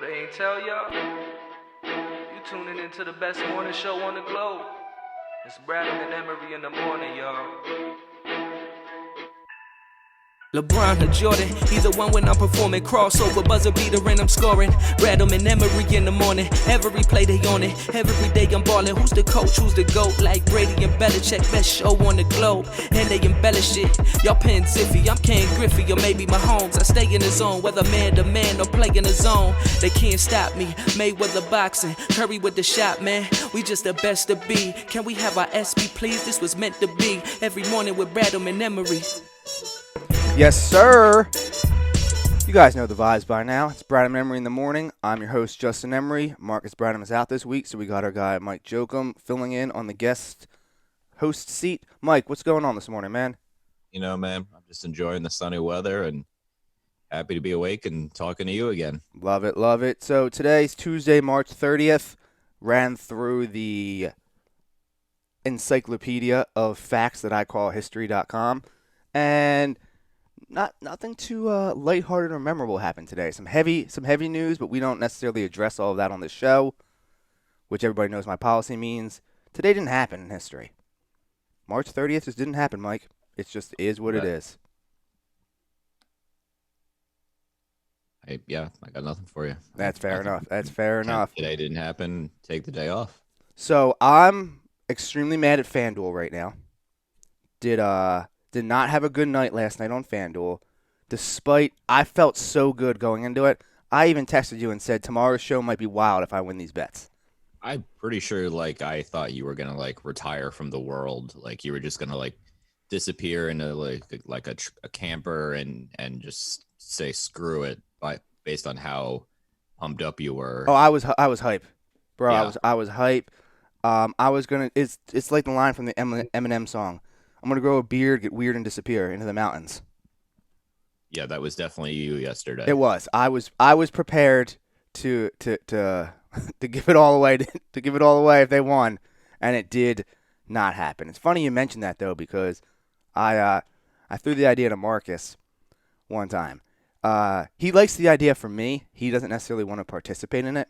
they ain't tell y'all? You tuning into the best morning show on the globe. It's Bradham and Emery in the morning, y'all. LeBron or Jordan, either one when I'm performing. Crossover, buzzer beater and I'm scoring. Bradham and Emery in the morning. Every play they on it. Every day I'm balling. Who's the coach? Who's the GOAT? Like Brady and Belichick, best show on the globe. And they embellish it. Y'all pin Ziffy, I'm Ken Griffey or maybe Mahomes. I stay in the zone, whether man to man or play in the zone. They can't stop me. Mayweather boxing, Curry with the shot, man. We just the best to be. Can we have our SB, please? This was meant to be. Every morning with Bradham and Emery. Yes, sir. You guys know the vibes by now. It's Bradham Emery in the morning. I'm your host, Justin Emery. Marcus Bradham is out this week, so we got our guy, Mike Joachim, filling in on the guest host seat. Mike, what's going on this morning, man? You know, man, I'm just enjoying the sunny weather and happy to be awake and talking to you again. Love it, love it. So today's Tuesday, March 30th. Ran through the encyclopedia of facts that I call history.com. And nothing too lighthearted or memorable happened today. Some heavy news, but we don't necessarily address all of that on this show, which everybody knows my policy means. Today didn't happen in history. March 30th just didn't happen, Mike. It just is what it is. I got nothing for you. That's fair enough. That's fair enough. Today didn't happen. Take the day off. So I'm extremely mad at FanDuel right now. Did not have a good night last night on FanDuel. Despite I felt so good going into it, I even texted you and said tomorrow's show might be wild if I win these bets. I'm pretty sure, I thought you were gonna retire from the world, you were just gonna disappear into like a camper and just say screw it, based on how pumped up you were. Oh, I was hype, bro. Yeah. I was hype. I was gonna. It's like the line from the Eminem song. I'm going to grow a beard, get weird, and disappear into the mountains. Yeah, that was definitely you yesterday. It was. I was prepared to give it all away, to give it all away if they won, and it did not happen. It's funny you mentioned that, though, because I threw the idea to Marcus one time. He likes the idea from me. He doesn't necessarily want to participate in it.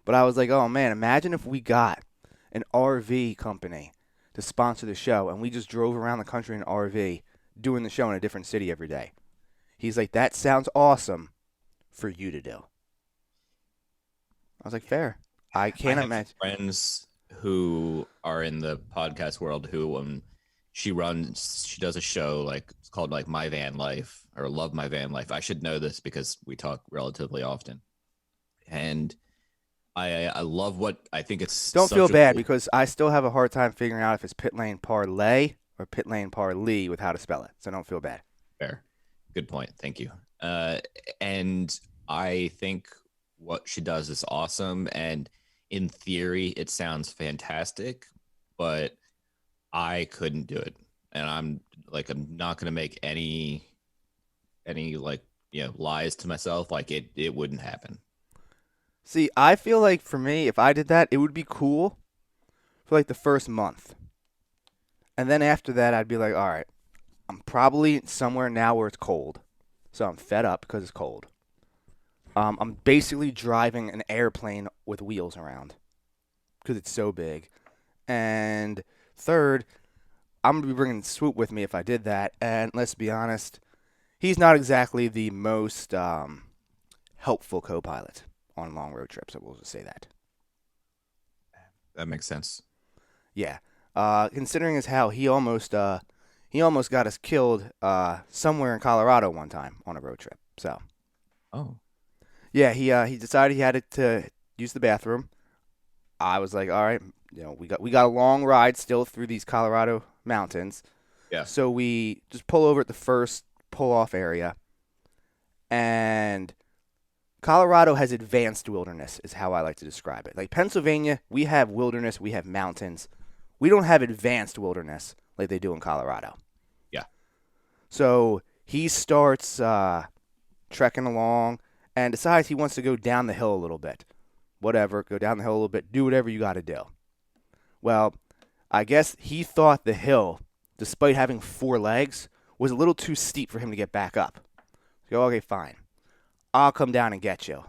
But I was like, oh, man, imagine if we got an RV company to sponsor the show, and we just drove around the country in an RV doing the show in a different city every day. He's like, that sounds awesome for you to do. I was like, fair. I can't imagine. Friends who are in the podcast world who she does a show it's called My Van Life or Love My Van Life. I should know this because we talk relatively often. And I love what I think it's. Don't feel bad because I still have a hard time figuring out if it's Pit Lane Parlay or Pit Lane Parley with how to spell it. So don't feel bad. Fair. Good point. Thank you. And I think what she does is awesome. And in theory, it sounds fantastic, but I couldn't do it. And I'm not going to make any lies to myself. It wouldn't happen. See, I feel like for me, if I did that, it would be cool for the first month. And then after that, I'd be like, all right, I'm probably somewhere now where it's cold. So I'm fed up because it's cold. I'm basically driving an airplane with wheels around because it's so big. And third, I'm going to be bringing Swoop with me if I did that. And let's be honest, he's not exactly the most helpful co-pilot on long road trips. I will just say that. That makes sense. Yeah. Considering as how he almost got us killed somewhere in Colorado one time on a road trip. So. Oh. Yeah, he decided he had to use the bathroom. I was like, all right, we got a long ride still through these Colorado mountains. Yeah. So we just pull over at the first pull-off area, and Colorado has advanced wilderness, is how I like to describe it. Like Pennsylvania, we have wilderness, we have mountains. We don't have advanced wilderness like they do in Colorado. Yeah. So he starts trekking along and decides he wants to go down the hill a little bit. Whatever, go down the hill a little bit, do whatever you got to do. Well, I guess he thought the hill, despite having 4 legs, was a little too steep for him to get back up. So, okay, fine. I'll come down and get you.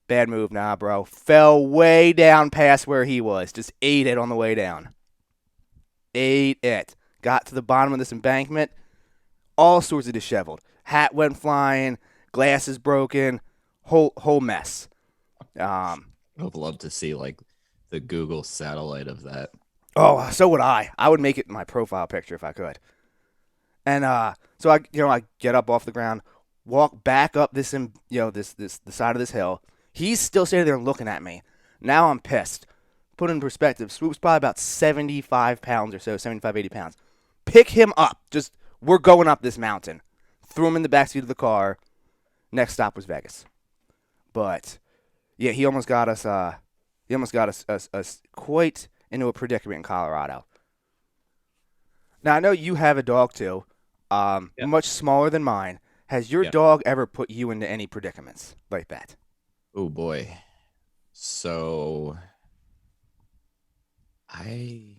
Bad move, nah, bro. Fell way down past where he was. Just ate it on the way down. Ate it. Got to the bottom of this embankment. All sorts of disheveled. Hat went flying. Glasses broken. Whole mess. I would love to see like the Google satellite of that. Oh, so would I. I would make it my profile picture if I could. And so I get up off the ground, walk back up the side of this hill. He's still standing there looking at me. Now I'm pissed. Put in perspective, Swoop's probably about 75 pounds or so, 75, 80 pounds. Pick him up. We're going up this mountain. Threw him in the backseat of the car. Next stop was Vegas. But yeah, he almost got us. Us quite into a predicament in Colorado. Now I know you have a dog too, much smaller than mine. Has your dog ever put you into any predicaments like that? Oh boy. So I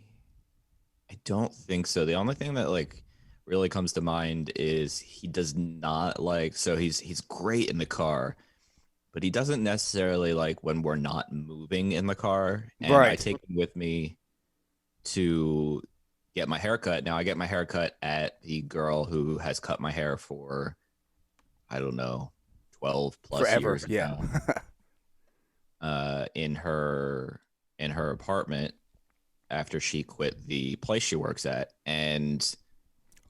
don't think so. The only thing that like really comes to mind is he does not like, so he's great in the car, but he doesn't necessarily like when we're not moving in the car. And right. I take him with me to get my haircut. Now I get my haircut at the girl who has cut my hair for, I don't know, 12 plus forever, years yeah. In her apartment after she quit the place she works at. And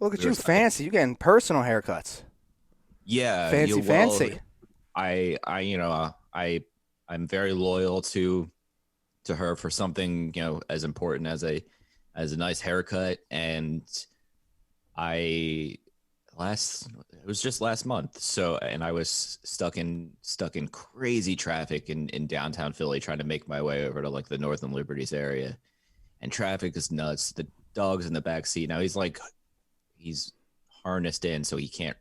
look at you, fancy. You getting personal haircuts. Yeah. Fancy. I'm very loyal to her for something, as important as a nice haircut. And it was just last month. So, and I was stuck in crazy traffic in downtown Philly, trying to make my way over to like the Northern Liberties area, and traffic is nuts. The dog's in the back seat. Now he's harnessed in, so he can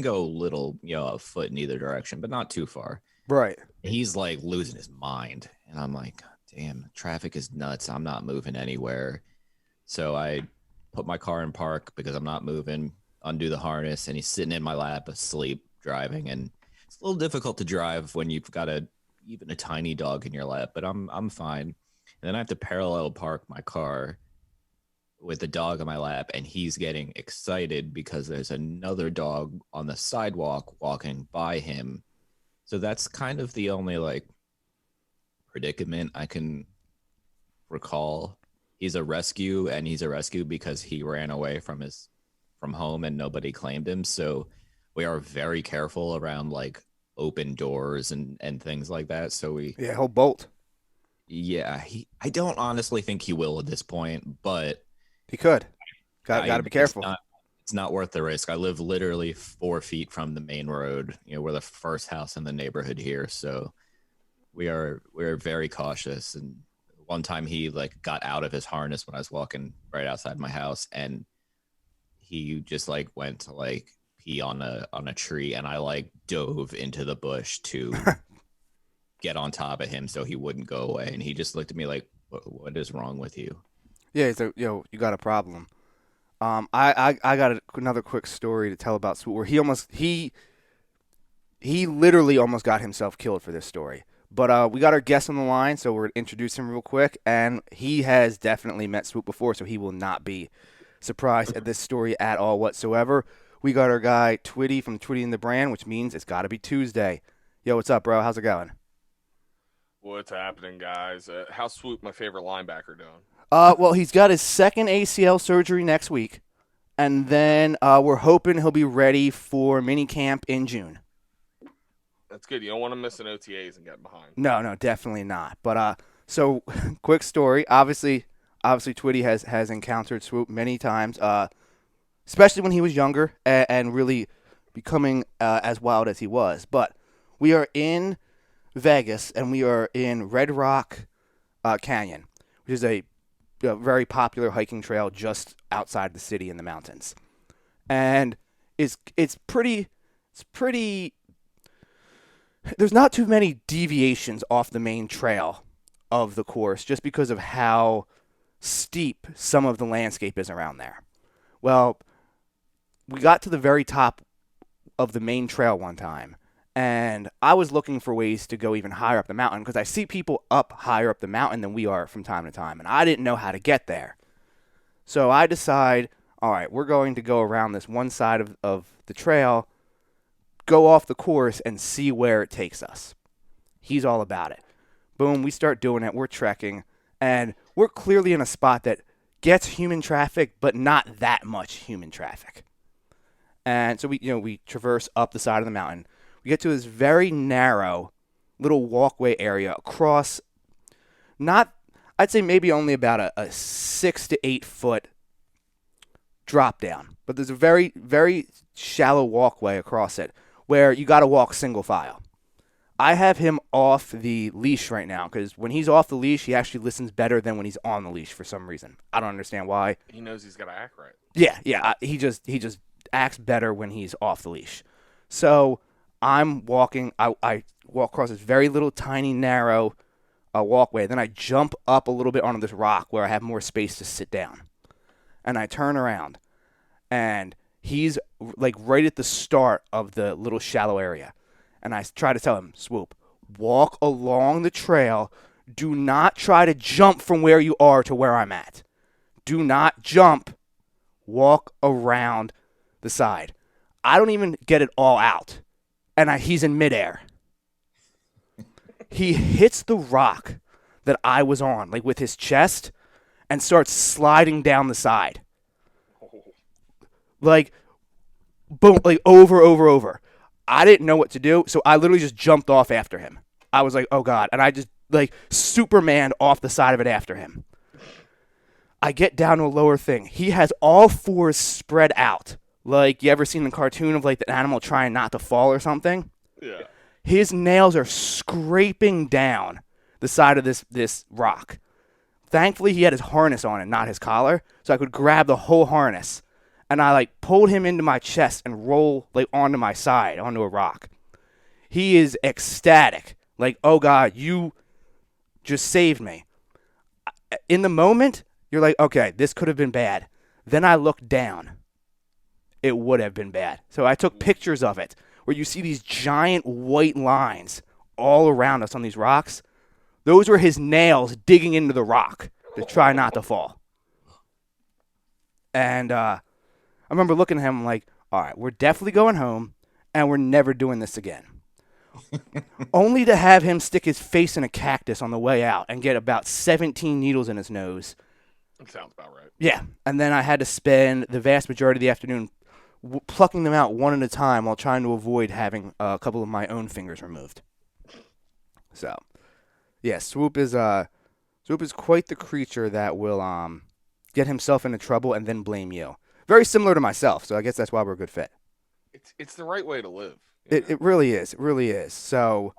go a little, a foot in either direction, but not too far. Right. He's like losing his mind. And I'm like, damn, traffic is nuts. I'm not moving anywhere. So I put my car in park because I'm not moving, undo the harness, and he's sitting in my lap asleep driving. And it's a little difficult to drive when you've got even a tiny dog in your lap, but I'm fine. And then I have to parallel park my car with the dog on my lap, and he's getting excited because there's another dog on the sidewalk walking by him. So that's kind of the only like predicament I can recall. He's a rescue, and he's a rescue because he ran away from home and nobody claimed him. So we are very careful around like open doors and things like that. So he'll bolt. Yeah, I don't honestly think he will at this point, but he could. Got to be careful. It's not worth the risk. I live literally 4 feet from the main road. We're the first house in the neighborhood here, so we're very cautious. And one time he like got out of his harness when I was walking right outside my house, and he just like went to like pee on a tree, and I like dove into the bush to get on top of him so he wouldn't go away. And he just looked at me like, what is wrong with you? Yeah, so you got a problem. I got another quick story to tell about Swoop, where he literally almost got himself killed for this story. But we got our guest on the line, so we're going to introduce him real quick. And he has definitely met Swoop before, so he will not be surprised at this story at all whatsoever. We got our guy Twitty from Twitty and the Brand, which means it's got to be Tuesday. Yo, what's up, bro? How's it going? What's happening, guys? How's Swoop, my favorite linebacker, doing? Well, he's got his second ACL surgery next week, and then we're hoping he'll be ready for mini camp in June. That's good. You don't want to miss an OTAs and get behind. No, definitely not. But so quick story. Obviously, Twitty has encountered Swoop many times, especially when he was younger and really becoming as wild as he was. But we are in Vegas, and we are in Red Rock Canyon, which is a very popular hiking trail just outside the city in the mountains. And it's pretty there's not too many deviations off the main trail of the course just because of how steep some of the landscape is around there. Well, we got to the very top of the main trail one time, And I was looking for ways to go even higher up the mountain because I see people up higher up the mountain than we are from time to time, and I didn't know how to get there. So I decide, all right, we're going to go around this one side of the trail, go off the course, and see where it takes us. He's all about it. Boom, we start doing it. We're trekking, and we're clearly in a spot that gets human traffic, but not that much human traffic. And so we traverse up the side of the mountain. We get to this very narrow little walkway area across, I'd say maybe only about a 6 to 8 foot drop down. But there's a very, very shallow walkway across it where you got to walk single file. I have him off the leash right now because when he's off the leash, he actually listens better than when he's on the leash for some reason. I don't understand why. He knows he's got to act right. Yeah. He just acts better when he's off the leash. So I'm walking. I walk across this very little, tiny, narrow walkway. Then I jump up a little bit onto this rock where I have more space to sit down. And I turn around, and he's like right at the start of the little shallow area. And I try to tell him, Swoop, walk along the trail. Do not try to jump from where you are to where I'm at. Do not jump. Walk around the side. I don't even get it all out. And he's in midair. He hits the rock that I was on, like with his chest, and starts sliding down the side. Like, boom, like over. I didn't know what to do, so I literally just jumped off after him. I was like, oh, God. And I just, like, Superman off the side of it after him. I get down to a lower thing. He has all fours spread out. Like, you ever seen the cartoon of, like, the animal trying not to fall or something? Yeah. His nails are scraping down the side of this rock. Thankfully, he had his harness on and not his collar, so I could grab the whole harness. And I, like, pulled him into my chest and roll, like, onto my side, onto a rock. He is ecstatic. Like, oh, God, you just saved me. In the moment, you're like, okay, this could have been bad. Then I looked down. It would have been bad. So I took pictures of it where you see these giant white lines all around us on these rocks. Those were his nails digging into the rock to try not to fall. And I remember looking at him like, all right, we're definitely going home, and we're never doing this again. Only to have him stick his face in a cactus on the way out and get about 17 needles in his nose. That sounds about right. Yeah, and then I had to spend the vast majority of the afternoon plucking them out one at a time while trying to avoid having a couple of my own fingers removed. So, yeah, Swoop is quite the creature that will get himself into trouble and then blame you. Very similar to myself, so I guess that's why we're a good fit. It's the right way to live. It really is. It really is. So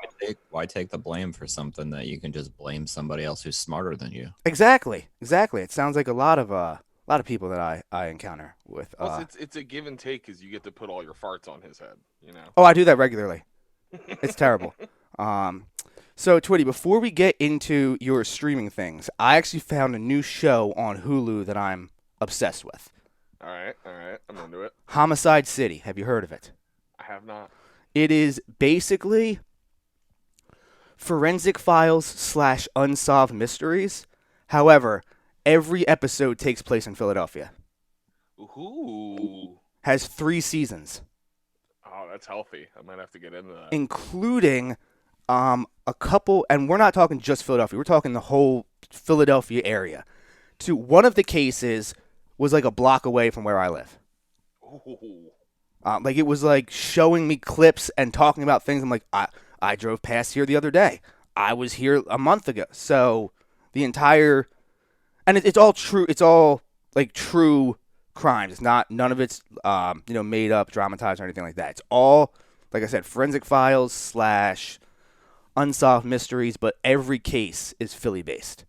Why take the blame for something that you can just blame somebody else who's smarter than you? exactly. It sounds like a lot of people that I encounter with. Plus, it's a give and take because you get to put all your farts on his head. You know. Oh, I do that regularly. It's terrible. So Twitty, before we get into your streaming things, I actually found a new show on Hulu that I'm obsessed with. All right, I'm into it. Homicide City. Have you heard of it? I have not. It is basically forensic files / unsolved mysteries. However, every episode takes place in Philadelphia. Ooh. Has 3 seasons. Oh, that's healthy. I might have to get into that. Including a couple, and we're not talking just Philadelphia. We're talking the whole Philadelphia area. One of the cases was like a block away from where I live. Ooh. Like it was like showing me clips and talking about things. I'm like, I drove past here the other day. I was here a month ago. So the entire, and it's all true. It's all like true crimes. It's not, none of it's made up, dramatized, or anything like that. It's all, like I said, forensic files / unsolved mysteries. But every case is Philly based.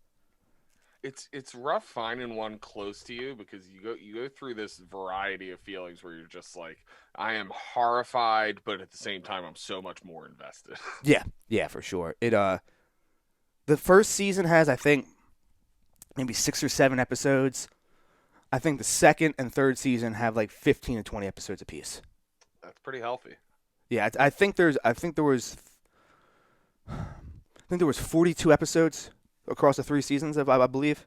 It's rough finding one close to you because you go through this variety of feelings where you're just like, I am horrified, but at the same time I'm so much more invested. Yeah, for sure. It the first season has, I think, maybe 6 or 7 episodes. I think the second and third season have like 15 to 20 episodes apiece. That's pretty healthy. Yeah, I think there was 42 episodes across the 3 seasons of I believe.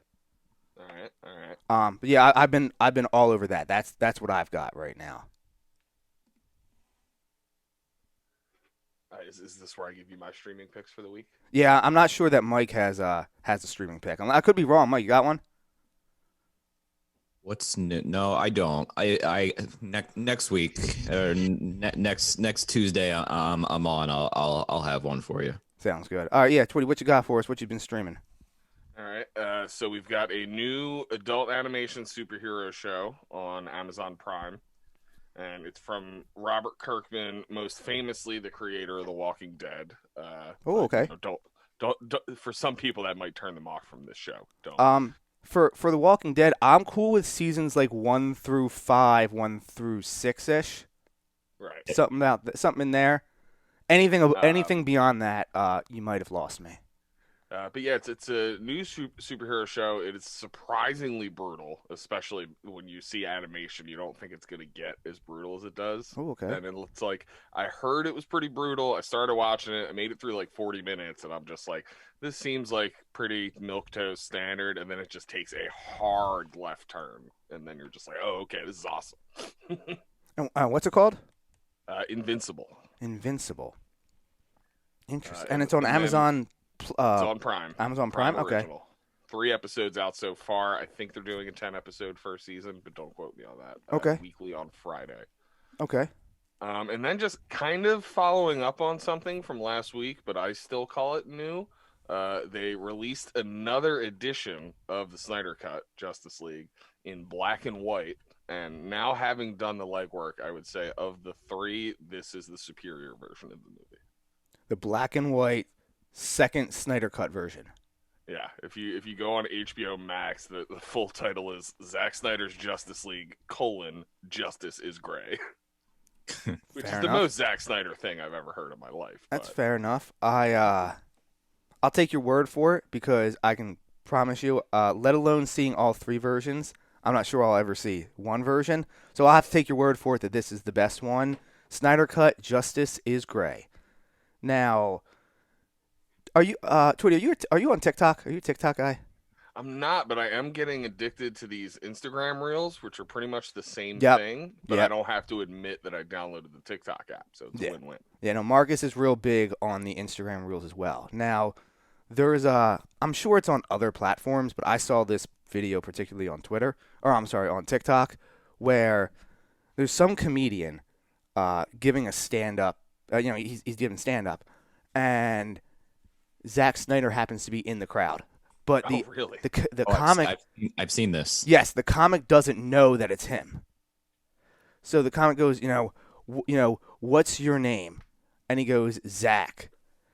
All right, all right. But yeah, I've been all over that. That's what I've got right now. Is this where I give you my streaming picks for the week? Yeah, I'm not sure that Mike has a streaming pick. I could be wrong. Mike, you got one? What's new? No, I don't. Next week or next Tuesday, I'm on. I'll have one for you. Sounds good. All right, yeah, Twitty, what you got for us? What you been streaming? All right. So we've got a new adult animation superhero show on Amazon Prime, and it's from Robert Kirkman, most famously the creator of The Walking Dead. Oh, okay. Don't. For some people, that might turn them off from this show. Don't. For The Walking Dead, I'm cool with seasons like 1 through 5, 1 through 6-ish. Right. Something in there. Anything beyond that, you might have lost me. But yeah, it's a new superhero show. It is surprisingly brutal, especially when you see animation. You don't think it's going to get as brutal as it does. Oh, okay. And it's like, I heard it was pretty brutal. I started watching it. I made it through like 40 minutes, and I'm just like, this seems like pretty milquetoast standard. And then it just takes a hard left turn, and then you're just like, oh, okay, this is awesome. What's it called? Invincible. Invincible. Interesting. And it's on Amazon. It's on Prime. Amazon Prime? Okay. Original. 3 episodes out so far. I think they're doing a 10-episode first season, but don't quote me on that. Okay. Weekly on Friday. Okay. And then just kind of following up on something from last week, but I still call it new. They released another edition of the Snyder Cut Justice League in black and white. And now, having done the legwork, I would say of the 3, this is the superior version of the movie. The black and white second Snyder Cut version. Yeah, if you go on HBO Max, the full title is Zack Snyder's Justice League: Justice is Gray, which is the most Zack Snyder thing I've ever heard in my life. That's fair enough. I'll take your word for it because I can promise you, let alone seeing all 3 versions, I'm not sure I'll ever see one version. So I'll have to take your word for it that this is the best one. Snyder Cut: Justice is Gray. Now, are you, Twitty, are you on TikTok? Are you a TikTok guy? I'm not, but I am getting addicted to these Instagram Reels, which are pretty much the same thing, but I don't have to admit that I downloaded the TikTok app, so it's a win-win. Yeah, no, Marcus is real big on the Instagram Reels as well. Now, I'm sure it's on other platforms, but I saw this video particularly on on TikTok, where there's some comedian giving a stand-up, he's giving stand-up, and Zack Snyder happens to be in the crowd, but really? the comic. I've seen this. Yes, the comic doesn't know that it's him. So the comic goes, what's your name? And he goes, Zach.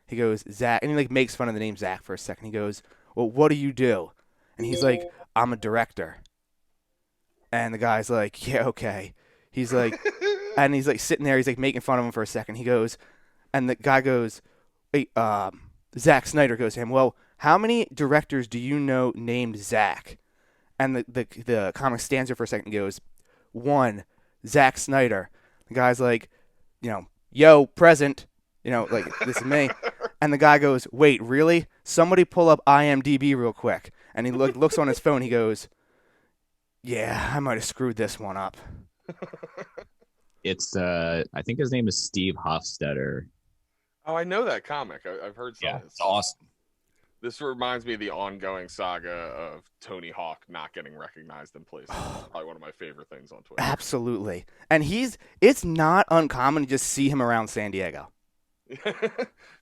He goes, Zach, and he makes fun of the name Zach for a second. He goes, well, what do you do? And he's like, I'm a director. And the guy's like, yeah, okay. He's like, and he's sitting there. He's making fun of him for a second. He goes, and the guy goes, hey, Zack Snyder goes to him, well, how many directors do you know named Zach? And the comic stands there for a second and goes, 1, Zack Snyder. The guy's like, yo, present. This is me. And the guy goes, wait, really? Somebody pull up IMDb real quick. And he looks on his phone. He goes, yeah, I might have screwed this one up. It's, I think his name is Steve Hofstetter. Oh, I know that comic. I've heard some of this. It's awesome. This reminds me of the ongoing saga of Tony Hawk not getting recognized in places. Probably one of my favorite things on Twitter. Absolutely. And it's not uncommon to just see him around San Diego.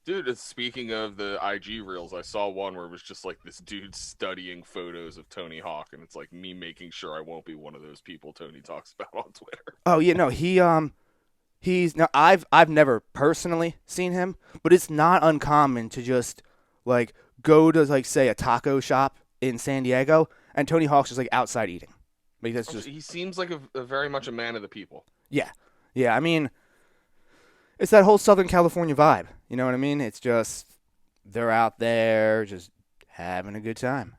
Dude, speaking of the IG reels, I saw one where it was just this dude studying photos of Tony Hawk, and it's me making sure I won't be one of those people Tony talks about on Twitter. Oh yeah, no, I've never personally seen him, but it's not uncommon to just go to say a taco shop in San Diego and Tony Hawk's just outside eating. He seems like a very much a man of the people. Yeah. Yeah, I mean, it's that whole Southern California vibe. You know what I mean? It's just they're out there just having a good time.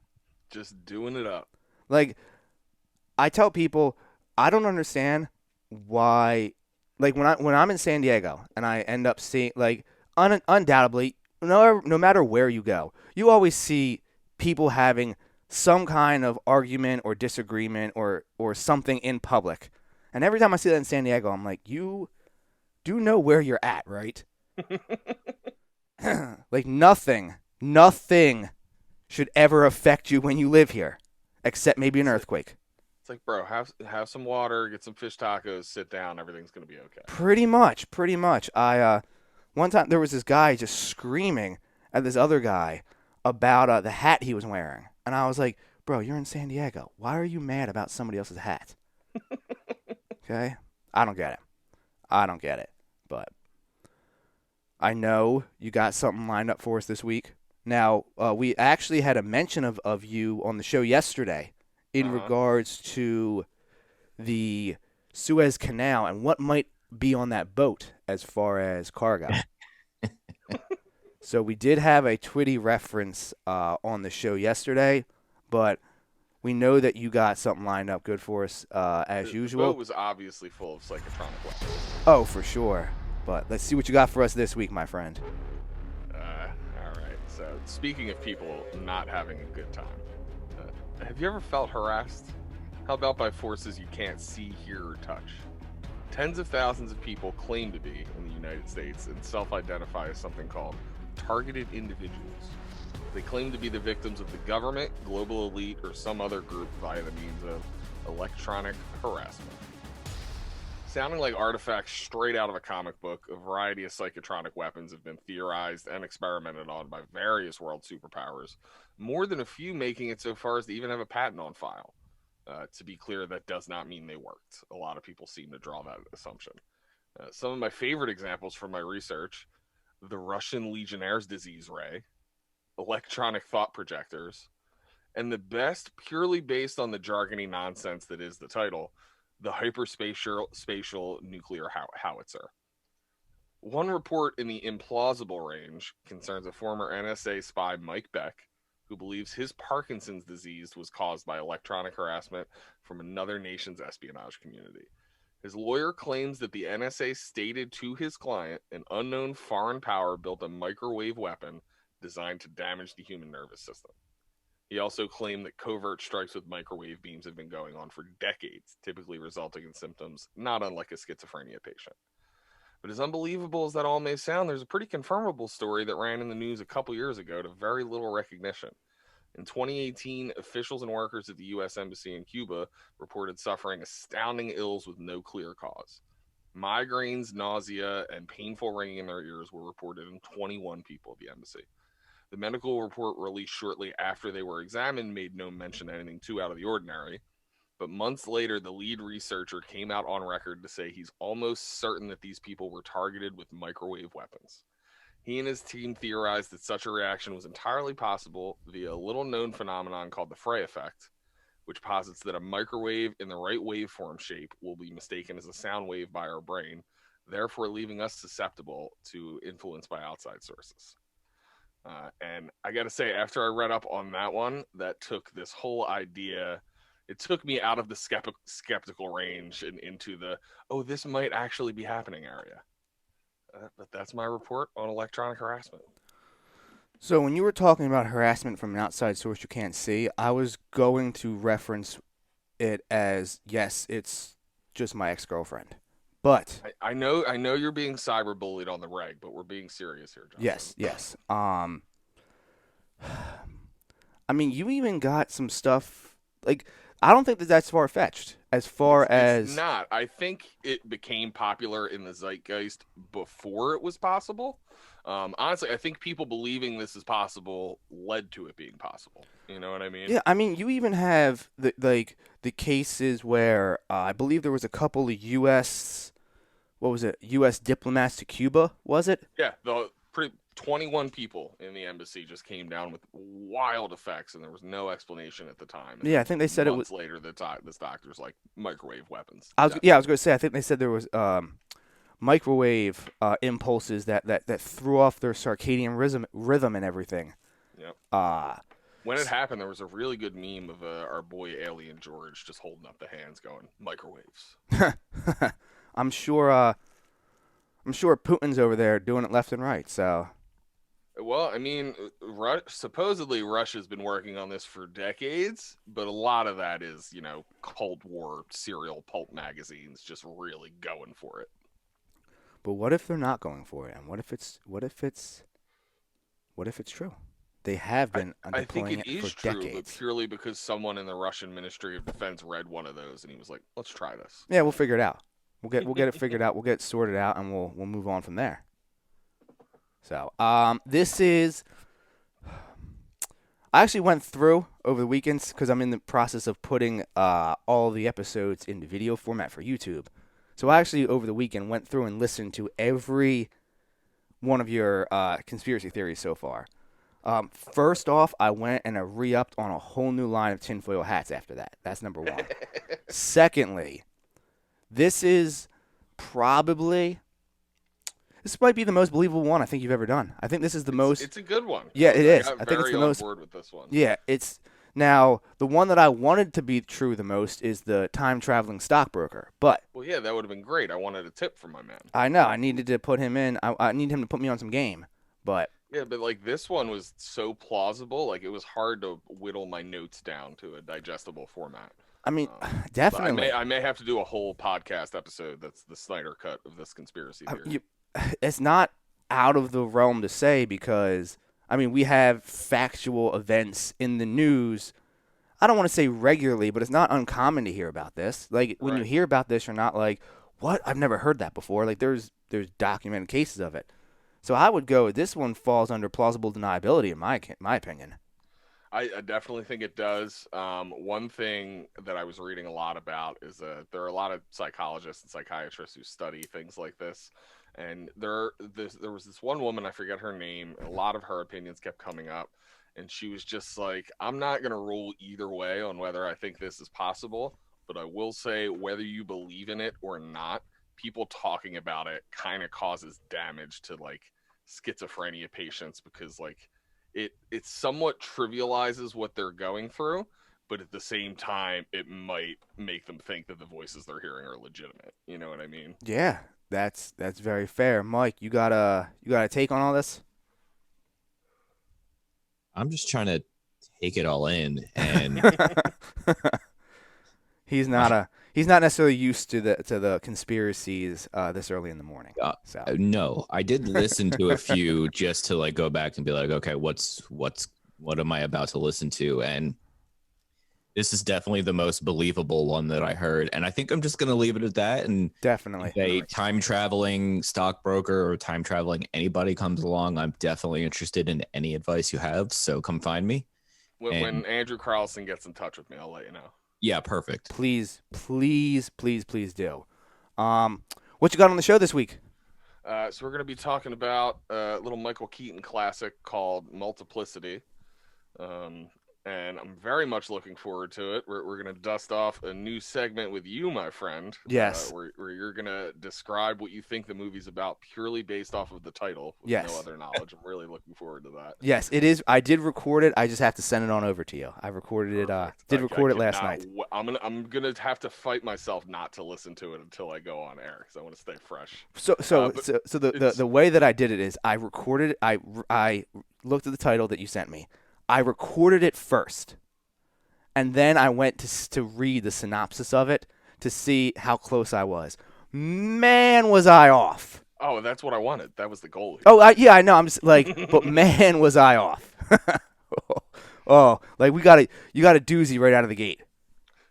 Just doing it up. I tell people, I don't understand why like when I'm in San Diego and I end up seeing like undoubtedly no matter where you go, you always see people having some kind of argument or disagreement or something in public. And every time I see that in San Diego, I'm like, you do know where you're at, right? Like nothing should ever affect you when you live here, except maybe an earthquake. It's like, bro, have some water, get some fish tacos, sit down, everything's gonna be okay. Pretty much. I one time there was this guy just screaming at this other guy about the hat he was wearing, and I was like, bro, you're in San Diego. Why are you mad about somebody else's hat? Okay, I don't get it. But I know you got something lined up for us this week. Now, we actually had a mention of you on the show yesterday in regards to the Suez Canal and what might be on that boat as far as cargo. So we did have a Twitty reference on the show yesterday, but we know that you got something lined up good for us as usual. The boat was obviously full of psychotronic weapons. Oh, for sure. But let's see what you got for us this week, my friend. All right. So speaking of people not having a good time, have you ever felt harassed? How about by forces you can't see, hear, or touch? Tens of thousands of people claim to be in the United States and self-identify as something called targeted individuals. They claim to be the victims of the government, global elite, or some other group via the means of electronic harassment. Sounding like artifacts straight out of a comic book, a variety of psychotronic weapons have been theorized and experimented on by various world superpowers, more than a few making it so far as to even have a patent on file. To be clear, that does not mean they worked. A lot of people seem to draw that assumption. Some of my favorite examples from my research: the Russian Legionnaire's disease ray, electronic thought projectors, and the best, purely based on the jargony nonsense that is the title, the hyperspatial nuclear howitzer. One report in the implausible range concerns a former NSA spy, Mike Beck, who believes his Parkinson's disease was caused by electronic harassment from another nation's espionage community. His lawyer claims that the NSA stated to his client an unknown foreign power built a microwave weapon designed to damage the human nervous system. He also claimed that covert strikes with microwave beams have been going on for decades, typically resulting in symptoms not unlike a schizophrenia patient. But as unbelievable as that all may sound, there's a pretty confirmable story that ran in the news a couple years ago to very little recognition. In 2018, officials and workers at the U.S. Embassy in Cuba reported suffering astounding ills with no clear cause. Migraines, nausea, and painful ringing in their ears were reported in 21 people at the embassy. The medical report released shortly after they were examined made no mention of anything too out of the ordinary. But months later, the lead researcher came out on record to say he's almost certain that these people were targeted with microwave weapons. He and his team theorized that such a reaction was entirely possible via a little-known phenomenon called the Frey effect, which posits that a microwave in the right waveform shape will be mistaken as a sound wave by our brain, therefore leaving us susceptible to influence by outside sources. And I got to say, after I read up on that one, that took this whole idea... It took me out of the skeptical range and into the, oh, this might actually be happening area. But that's my report on electronic harassment. So when you were talking about harassment from an outside source you can't see, I was going to reference it as, yes, it's just my ex-girlfriend. But I know you're being cyberbullied on the reg, but we're being serious here, Johnson. Yes. I mean, you even got some stuff like... I don't think that that's far-fetched as far as... It's not. I think it became popular in the zeitgeist before it was possible. Honestly, I think people believing this is possible led to it being possible. You know what I mean? Yeah, I mean, you even have the cases where I believe there was a couple of U.S. U.S. diplomats to Cuba, was it? Yeah, 21 people in the embassy just came down with wild effects, and there was no explanation at the time. And yeah, I think they said it was later. This doctor's like microwave weapons. I was going to say. I think they said there was microwave impulses that threw off their circadian rhythm and everything. Yep. When it happened, there was a really good meme of our boy Alien George just holding up the hands, going microwaves. I'm sure I'm sure Putin's over there doing it left and right. So Well, I mean, supposedly Russia's been working on this for decades, but a lot of that is, Cold War serial pulp magazines just really going for it. but what if they're not going for it? And what if it's true? They have been I think deploying it it is for true, but decades. purely because someone in the Russian Ministry of Defense read one of those and he was like, "Let's try this." Yeah, we'll figure it out. We'll get it figured out. We'll get it sorted out, and we'll move on from there. So, this is. I actually went through over the weekends because I'm in the process of putting all the episodes into video format for YouTube. So I actually over the weekend went through and listened to every one of your conspiracy theories so far. First off, I went and I re-upped on a whole new line of tinfoil hats after that. That's number one. Secondly, this might be the most believable one I think you've ever done. I think this is the most. It's a good one. Yeah, it is. I think it's the most. board with this one. Yeah, it's now the one that I wanted to be true the most is the time traveling stockbroker. But Well, yeah, that would have been great. I wanted a tip from my man. I know I needed to put him in. I need him to put me on some game. But Yeah, but like this one was so plausible, like it was hard to whittle my notes down to a digestible format. I mean, But definitely. I may have to do a whole podcast episode that's the Snyder cut of this conspiracy theory. It's not out of the realm to say because I mean we have factual events in the news. I don't want to say regularly, but it's not uncommon to hear about this. Like when you Right. hear about this, you're not like, "What? I've never heard that before." Like there's documented cases of it. So I would go. This one falls under plausible deniability in my opinion. I definitely think it does. One thing that I was reading a lot about is there are a lot of psychologists and psychiatrists who study things like this. And there was this one woman, I forget her name, a lot of her opinions kept coming up. And she was just like, I'm not going to rule either way on whether I think this is possible. But I will say, whether you believe in it or not, people talking about it kind of causes damage to like schizophrenia patients because like it somewhat trivializes what they're going through, but at the same time it might make them think that the voices they're hearing are legitimate. You know what I mean? Yeah, that's very fair. Mike, you got a take on all this? I'm just trying to take it all in, and He's not necessarily used to the conspiracies this early in the morning. So no, I did listen to a few just to like go back and be like, okay, what am I about to listen to? And this is definitely the most believable one that I heard, and I think I'm just gonna leave it at that. And definitely, if a time traveling stockbroker or time traveling anybody comes along, I'm definitely interested in any advice you have. So come find me. When Andrew Carlson gets in touch with me, I'll let you know. Yeah, perfect. please do. What you got on the show this week? So we're going to be talking about a little Michael Keaton classic called Multiplicity. And I'm very much looking forward to it. We're going to dust off a new segment with you, my friend. Yes. Where you're going to describe what you think the movie's about purely based off of the title with Yes. no other knowledge. I'm really looking forward to that. Yes, it is. I did record it. I just have to send it on over to you. I recorded it. Perfect. Did I record it last cannot night. I'm gonna have to fight myself not to listen to it until I go on air because I want to stay fresh. So But the way that I did it is I recorded. I looked at the title that you sent me. I recorded it first, and then I went to read the synopsis of it to see how close I was. Man, was I off. Oh, that's what I wanted. That was the goal. Oh, yeah, I know. I'm just like, but man, was I off. Oh, like you got a doozy right out of the gate.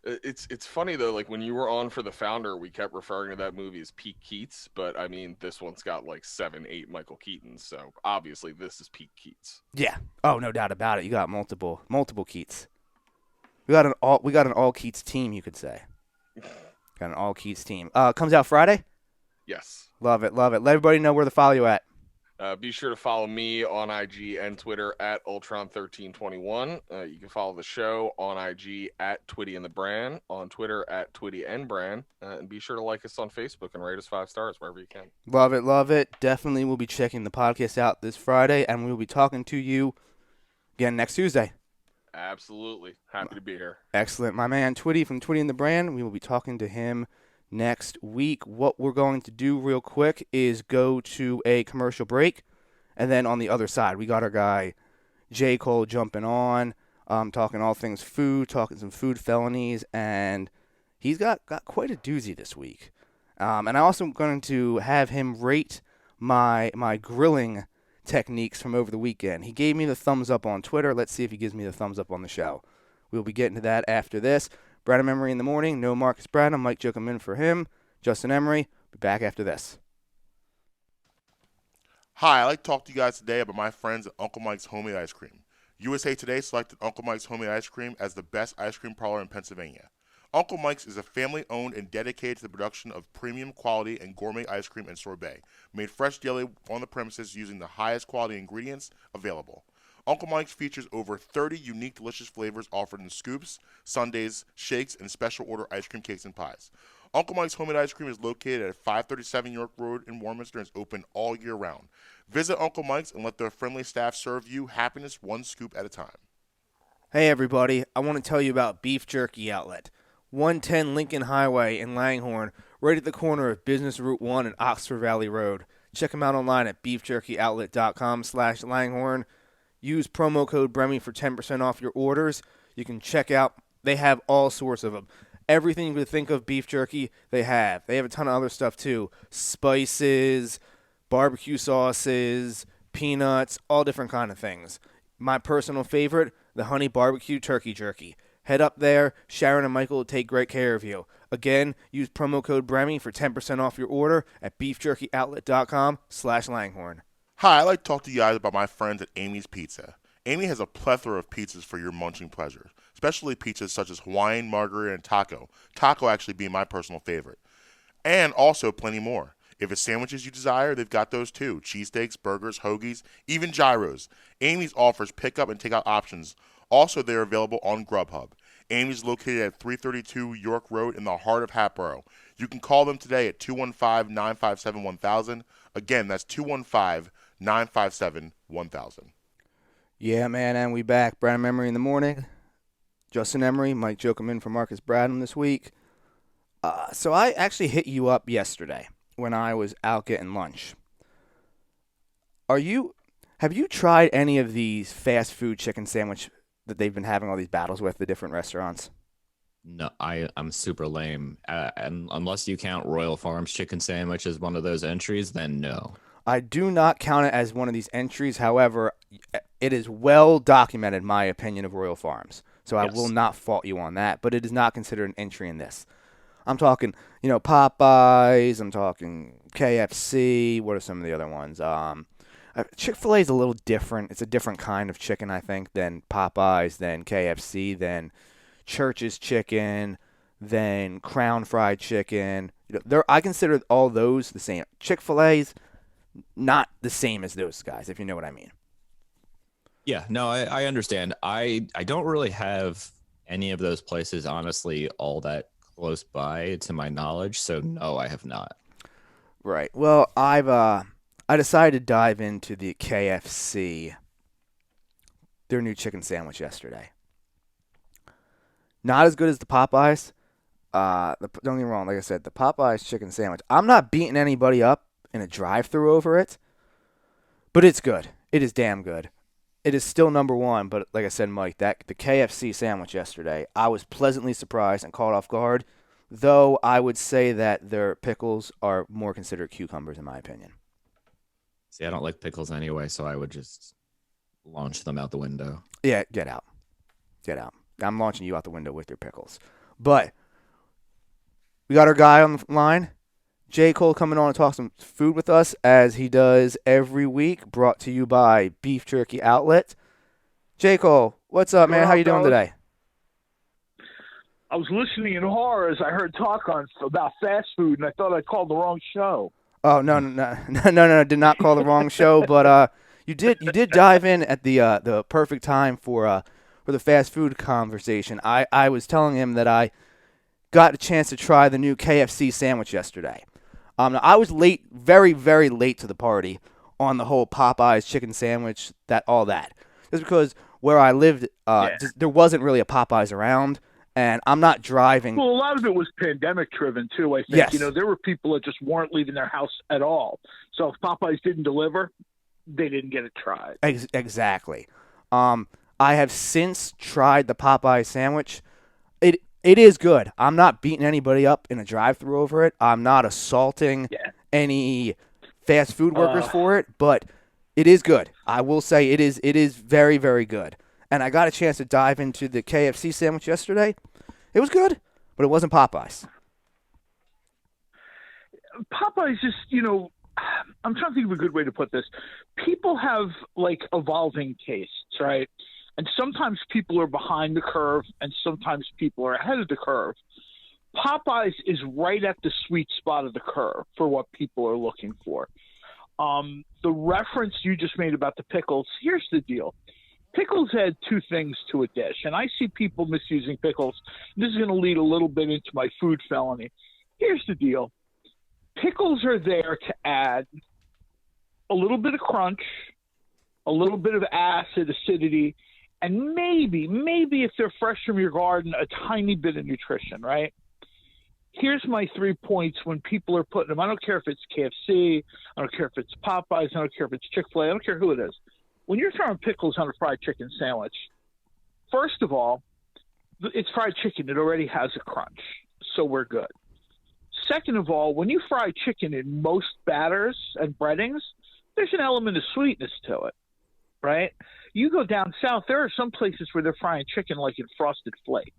It's funny though, like when you were on for The Founder, we kept referring to that movie as Pete Keats, but I mean this one's got like 7-8 Michael Keatons, so obviously this is Pete Keats. Yeah. Oh, no doubt about it. You got multiple Keats. We got an all Keats team, you could say. Got an all Keats team. Comes out Friday. Yes. Love it. Let everybody know where to follow you at. Be sure to follow me on IG and Twitter at Ultron1321. You can follow the show on IG at Twitty and the Brand, on Twitter at Twitty and Brand, and be sure to like us on Facebook and rate us 5 stars wherever you can. Love it. Definitely we'll be checking the podcast out this Friday, and we'll be talking to you again next Tuesday. Absolutely. Happy to be here. Excellent. My man Twitty from Twitty and the Brand, we will be talking to him next week. What we're going to do real quick is go to a commercial break, and then on the other side, we got our guy J. Cole jumping on, talking all things food, talking some food felonies, and he's got quite a doozy this week. And I also am going to have him rate my grilling techniques from over the weekend. He gave me the thumbs up on Twitter. Let's see if he gives me the thumbs up on the show. We'll be getting to that after this. Brad Emery in the morning. No Marcus Brad. I'm Mike Joachim in for him. Justin Emery. Be back after this. Hi, I'd like to talk to you guys today about my friends at Uncle Mike's Homemade Ice Cream. USA Today selected Uncle Mike's Homemade Ice Cream as the best ice cream parlor in Pennsylvania. Uncle Mike's is a family-owned and dedicated to the production of premium quality and gourmet ice cream and sorbet, made fresh daily on the premises using the highest quality ingredients available. Uncle Mike's features over 30 unique delicious flavors offered in scoops, sundaes, shakes, and special order ice cream cakes and pies. Uncle Mike's Homemade Ice Cream is located at 537 York Road in Warminster and is open all year round. Visit Uncle Mike's and let their friendly staff serve you happiness one scoop at a time. Hey everybody, I want to tell you about Beef Jerky Outlet. 110 Lincoln Highway in Langhorne, right at the corner of Business Route 1 and Oxford Valley Road. Check them out online at beefjerkyoutlet.com/Langhorne. Use promo code BREMI for 10% off your orders. You can check out, they have all sorts of them. Everything you could think of beef jerky, they have. They have a ton of other stuff too. Spices, barbecue sauces, peanuts, all different kind of things. My personal favorite, the honey barbecue turkey jerky. Head up there. Sharon and Michael will take great care of you. Again, use promo code BREMI for 10% off your order at beefjerkyoutlet.com/Langhorne. Hi, I'd like to talk to you guys about my friends at Amy's Pizza. Amy has a plethora of pizzas for your munching pleasure, especially pizzas such as Hawaiian, margarita, and taco. Taco actually being my personal favorite. And also plenty more. If it's sandwiches you desire, they've got those too. Cheesesteaks, burgers, hoagies, even gyros. Amy's offers pickup and takeout options. Also, they're available on Grubhub. Amy's located at 332 York Road in the heart of Hatboro. You can call them today at 215-957-1000. Again, that's 215-957-1000. Yeah, man, and we back. Brad Emery in the morning. Justin Emery, Mike Joachim in for Marcus Bradham this week. So I actually hit you up yesterday when I was out getting lunch. Have you tried any of these fast food chicken sandwich that they've been having all these battles with, the different restaurants? No, I'm super lame. And unless you count Royal Farms chicken sandwich as one of those entries, then no. I do not count it as one of these entries. However, it is well documented, my opinion of Royal Farms. So I will not fault you on that, but it is not considered an entry in this. I'm talking, Popeyes. I'm talking KFC. What are some of the other ones? Chick-fil-A is a little different. It's a different kind of chicken, I think, than Popeyes, than KFC, than Church's chicken, than Crown Fried Chicken. I consider all those the same. Chick-fil-A's not the same as those guys, if you know what I mean. Yeah, no, I understand. I don't really have any of those places, honestly, all that close by to my knowledge. So no, I have not. Right. Well, I decided to dive into the KFC, their new chicken sandwich yesterday. Not as good as the Popeyes. Don't get me wrong. Like I said, the Popeyes chicken sandwich. I'm not beating anybody up in a drive-thru over it, but it's good. It is damn good. It is still number one, but like I said, Mike, the KFC sandwich yesterday, I was pleasantly surprised and caught off guard, though I would say that their pickles are more considered cucumbers in my opinion. See, I don't like pickles anyway, so I would just launch them out the window. Yeah, get out. Get out. I'm launching you out the window with your pickles. But we got our guy on the line, J. Cole, coming on to talk some food with us, as he does every week, brought to you by Beef Jerky Outlet. J. Cole, what's up, man? How you doing today? I was listening in horror as I heard talk about fast food, and I thought I called the wrong show. Oh, no, did not call the wrong show, but you did dive in at the perfect time for the fast food conversation. I was telling him that I got a chance to try the new KFC sandwich yesterday. Now, I was late, very, very late to the party on the whole Popeyes chicken sandwich, all that. Just because where I lived, there wasn't really a Popeyes around, And I'm not driving. Well, a lot of it was pandemic driven too. I think Yes. there were people that just weren't leaving their house at all. So if Popeyes didn't deliver, they didn't get it tried. Exactly. I have since tried the Popeye sandwich. It is good. I'm not beating anybody up in a drive-thru over it. I'm not assaulting any fast food workers for it, but it is good. I will say it is very, very good. And I got a chance to dive into the KFC sandwich yesterday. It was good, but it wasn't Popeyes. Popeyes just, I'm trying to think of a good way to put this. People have like evolving tastes, right? And sometimes people are behind the curve and sometimes people are ahead of the curve. Popeyes is right at the sweet spot of the curve for what people are looking for. The reference you just made about the pickles, here's the deal. Pickles add two things to a dish, and I see people misusing pickles. This is going to lead a little bit into my food felony. Here's the deal. Pickles are there to add a little bit of crunch, a little bit of acid, acidity, and maybe if they're fresh from your garden, a tiny bit of nutrition, right? Here's my 3 points when people are putting them. I don't care if it's KFC. I don't care if it's Popeyes. I don't care if it's Chick-fil-A. I don't care who it is. When you're throwing pickles on a fried chicken sandwich, first of all, it's fried chicken. It already has a crunch, so we're good. Second of all, when you fry chicken in most batters and breadings, there's an element of sweetness to it, right? You go down south, there are some places where they're frying chicken like in Frosted Flakes.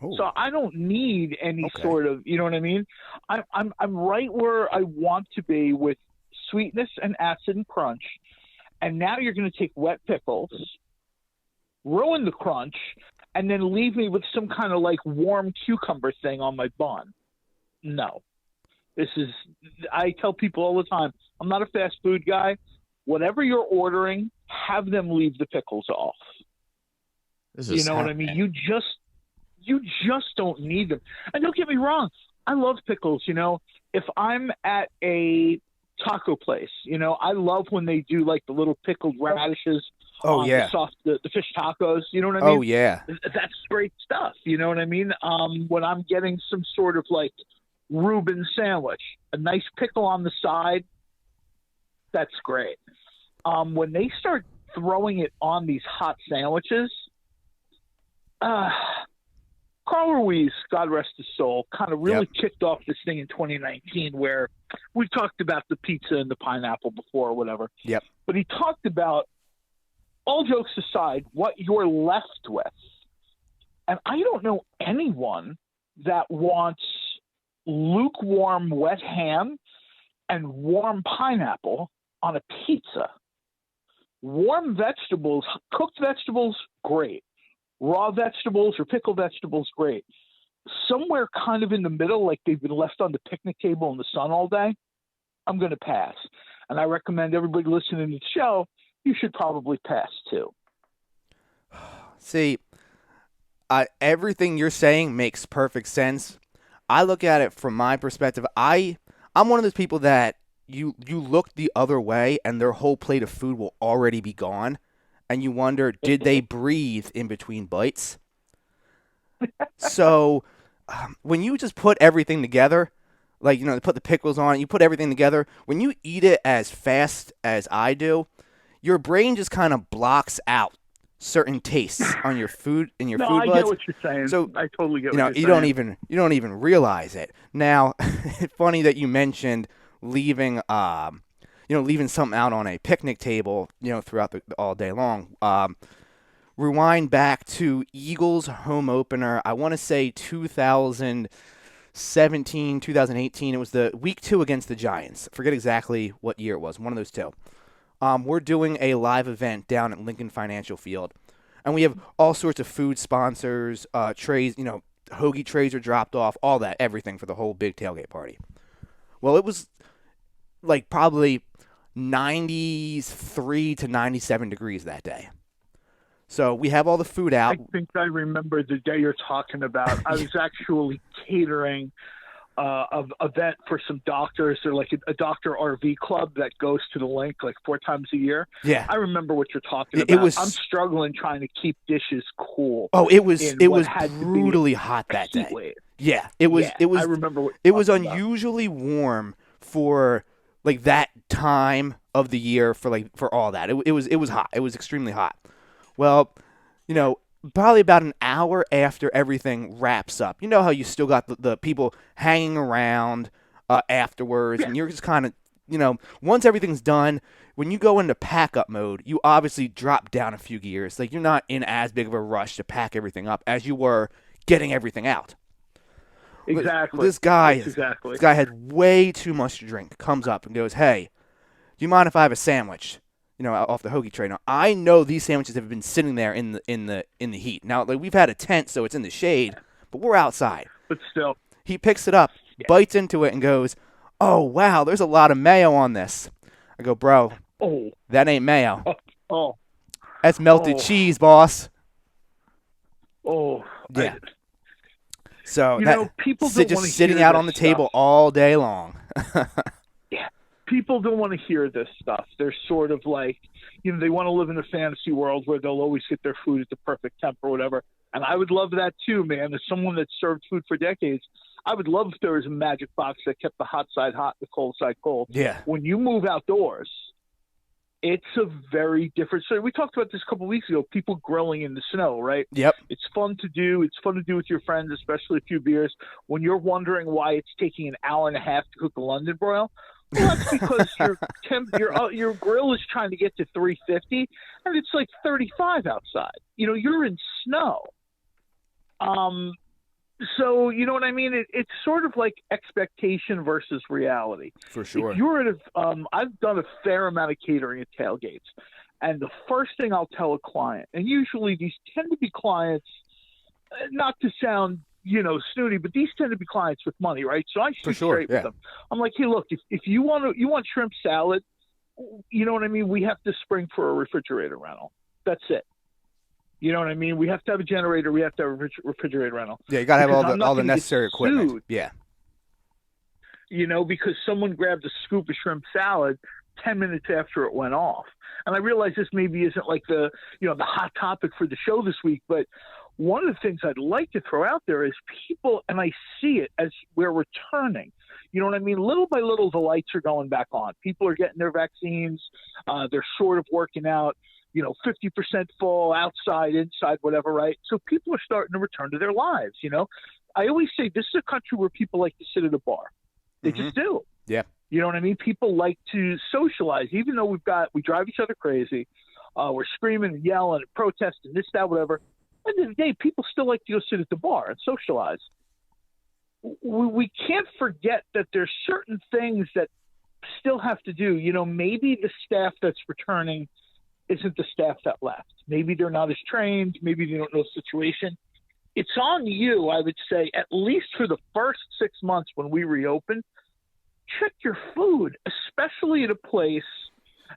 Ooh. So I don't need any sort of, you know what I mean? I'm right where I want to be with sweetness and acid and crunch. And now you're going to take wet pickles, ruin the crunch, and then leave me with some kind of like warm cucumber thing on my bun. No. I tell people all the time, I'm not a fast food guy. Whatever you're ordering, have them leave the pickles off. You know what I mean? You just don't need them. And don't get me wrong, I love pickles. If I'm at a taco place, I love when they do like the little pickled radishes. Oh yeah, the fish tacos. You know what I mean? Oh yeah, that's great stuff. You know what I mean? When I'm getting some sort of like Reuben sandwich, a nice pickle on the side, that's great. When they start throwing it on these hot sandwiches, Carl Ruiz, God rest his soul, kind of really kicked off this thing in 2019 where we talked about the pizza and the pineapple before or whatever. Yep. But he talked about, all jokes aside, what you're left with. And I don't know anyone that wants lukewarm wet ham and warm pineapple on a pizza. Warm vegetables, cooked vegetables, great. Raw vegetables or pickled vegetables, great. Somewhere kind of in the middle, like they've been left on the picnic table in the sun all day, I'm going to pass. And I recommend everybody listening to the show, you should probably pass too. See, everything you're saying makes perfect sense. I look at it from my perspective. I'm one of those people that you look the other way and their whole plate of food will already be gone. And you wonder, did they breathe in between bites? So when you just put everything together, like, they put the pickles on it, you put everything together, when you eat it as fast as I do, your brain just kind of blocks out certain tastes on your food in your food buds. I get what you're saying. So I totally get what you're saying. You don't even realize it. Now, it's funny that you mentioned leaving something out on a picnic table, throughout all day long. Rewind back to Eagles home opener. I want to say 2017, 2018. It was the week 2 against the Giants. I forget exactly what year it was. One of those two. We're doing a live event down at Lincoln Financial Field, and we have all sorts of food sponsors, trays. Hoagie trays are dropped off, all that, everything for the whole big tailgate party. Well, it was like probably 93 to 97 degrees that day. So we have all the food out. I think I remember the day you're talking about. I was actually catering event for some doctors. They're like a doctor RV club that goes to the link like 4 times a year. Yeah. I remember what you're talking It about. was- I'm struggling trying to keep dishes cool. Oh, it was in it what was had to be brutally hot a that heat day. wave. Yeah, it was. Yeah, It was. I remember what It you're was talking about. unusually warm for like that time of the year for all that. It was hot. It was extremely hot. Well, probably about an hour after everything wraps up. You know how you still got the people hanging around afterwards, and you're just kind of, once everything's done, when you go into pack-up mode, you obviously drop down a few gears. Like, you're not in as big of a rush to pack everything up as you were getting everything out. Exactly. This guy Exactly. This guy had way too much to drink. Comes up and goes, "Hey, do you mind if I have a sandwich?" Off the hoagie tray. Now, I know these sandwiches have been sitting there in the heat. Now, like, we've had a tent, so it's in the shade, but we're outside. But still. He picks it up, bites into it, and goes, "Oh, wow, there's a lot of mayo on this." I go, "Bro, that ain't mayo. Oh. That's melted cheese, boss." Oh. Yeah. So people don't just want to sitting hear out this on the stuff. table all day long. Yeah. People don't want to hear this stuff. They're sort of like, they want to live in a fantasy world where they'll always get their food at the perfect temp or whatever. And I would love that too, man. As someone that served food for decades, I would love if there was a magic box that kept the hot side hot, the cold side cold. Yeah. When you move outdoors, it's a very different story. We talked about this a couple of weeks ago, people grilling in the snow, right? Yep. It's fun to do. It's fun to do with your friends, especially a few beers. When you're wondering why it's taking an hour and a half to cook a London broil, well, that's because your grill is trying to get to 350, and it's like 35 outside. You're in snow. So, you know what I mean? It's sort of like expectation versus reality. For sure. If you're at I've done a fair amount of catering at tailgates, and the first thing I'll tell a client, and usually these tend to be clients, not to sound, snooty, but these tend to be clients with money, right? So I shoot straight with them. I'm like, hey, look, if you want shrimp salad, you know what I mean? We have to spring for a refrigerator rental. That's it. You know what I mean? We have to have a generator. We have to have a refrigerator rental. Yeah, you got to have all the get necessary equipment. sued, Yeah. Because someone grabbed a scoop of shrimp salad 10 minutes after it went off. And I realize this maybe isn't like the hot topic for the show this week, but one of the things I'd like to throw out there is people, and I see it as we're returning. You know what I mean? Little by little, the lights are going back on. People are getting their vaccines. They're sort of working out, 50% full, outside, inside, whatever, right? So people are starting to return to their lives, I always say this is a country where people like to sit at a bar. They just do. Yeah. You know what I mean? People like to socialize, even though we drive each other crazy. We're screaming and yelling and protesting, this, that, whatever. At the end of the day, people still like to go sit at the bar and socialize. We can't forget that there's certain things that still have to do. Maybe the staff that's returning isn't the staff that left. Maybe they're not as trained. Maybe they don't know the situation. It's on you, I would say, at least for the first 6 months when we reopen, check your food, especially at a place,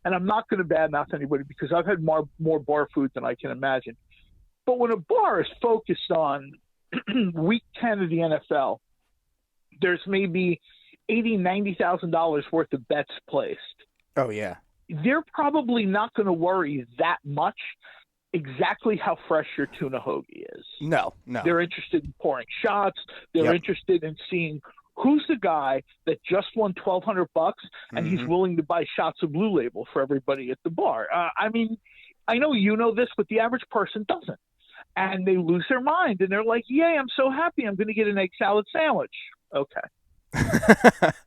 and I'm not going to badmouth anybody because I've had more bar food than I can imagine. But when a bar is focused on week 10 of the NFL, there's maybe $80,000, $90,000 worth of bets placed. Oh, yeah. They're probably not going to worry that much exactly how fresh your tuna hoagie is. No. They're interested in pouring shots. They're interested in seeing who's the guy that just won $1,200 and he's willing to buy shots of Blue Label for everybody at the bar. I mean, I know you know this, but the average person doesn't. And they lose their mind, and they're like, yay, I'm so happy I'm going to get an egg salad sandwich. Okay.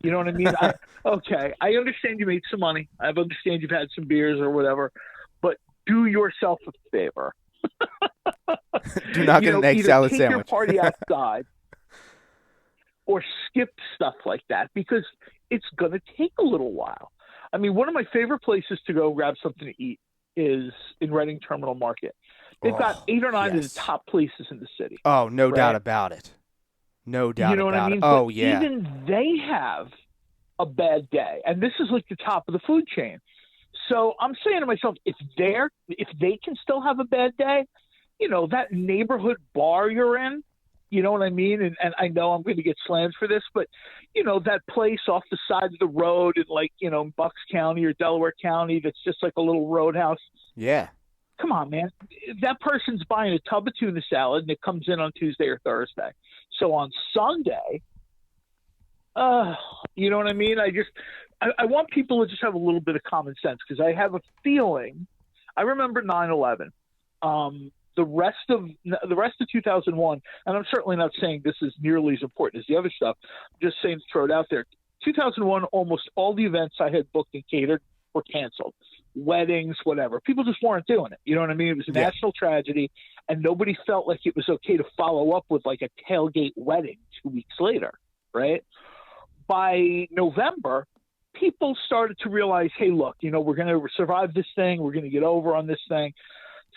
You know what I mean? I understand you made some money. I understand you've had some beers or whatever, but do yourself a favor. Do not get an egg salad take sandwich. Your party outside or skip stuff like that because it's going to take a little while. I mean, one of my favorite places to go grab something to eat is in Reading Terminal Market. They've got 8 or 9 of the top places in the city. Oh, no doubt about it. No doubt about it. You know what I mean? Oh, but yeah. even they have a bad day. And this is like the top of the food chain. So I'm saying to myself, if they can still have a bad day, that neighborhood bar you're in, You know what I mean? And I know I'm going to get slammed for this, but, you know, that place off the side of the road in, like, you know, Bucks County or Delaware County that's just like a little roadhouse. Yeah. Come on, man. That person's buying a tub of tuna salad, and it comes in on Tuesday or Thursday. So on Sunday, you know what I mean? I want people to just have a little bit of common sense, because I have a feeling – I remember 9/11. The rest of 2001, and I'm certainly not saying this is nearly as important as the other stuff. I'm just saying to throw it out there. 2001, almost all the events I had booked and catered were canceled. Weddings, whatever. People just weren't doing it. You know what I mean? It was a national tragedy, and nobody felt like it was okay to follow up with like a tailgate wedding 2 weeks later, right? By November, people started to realize, hey, look, you know, we're going to survive this thing. We're going to get over on this thing.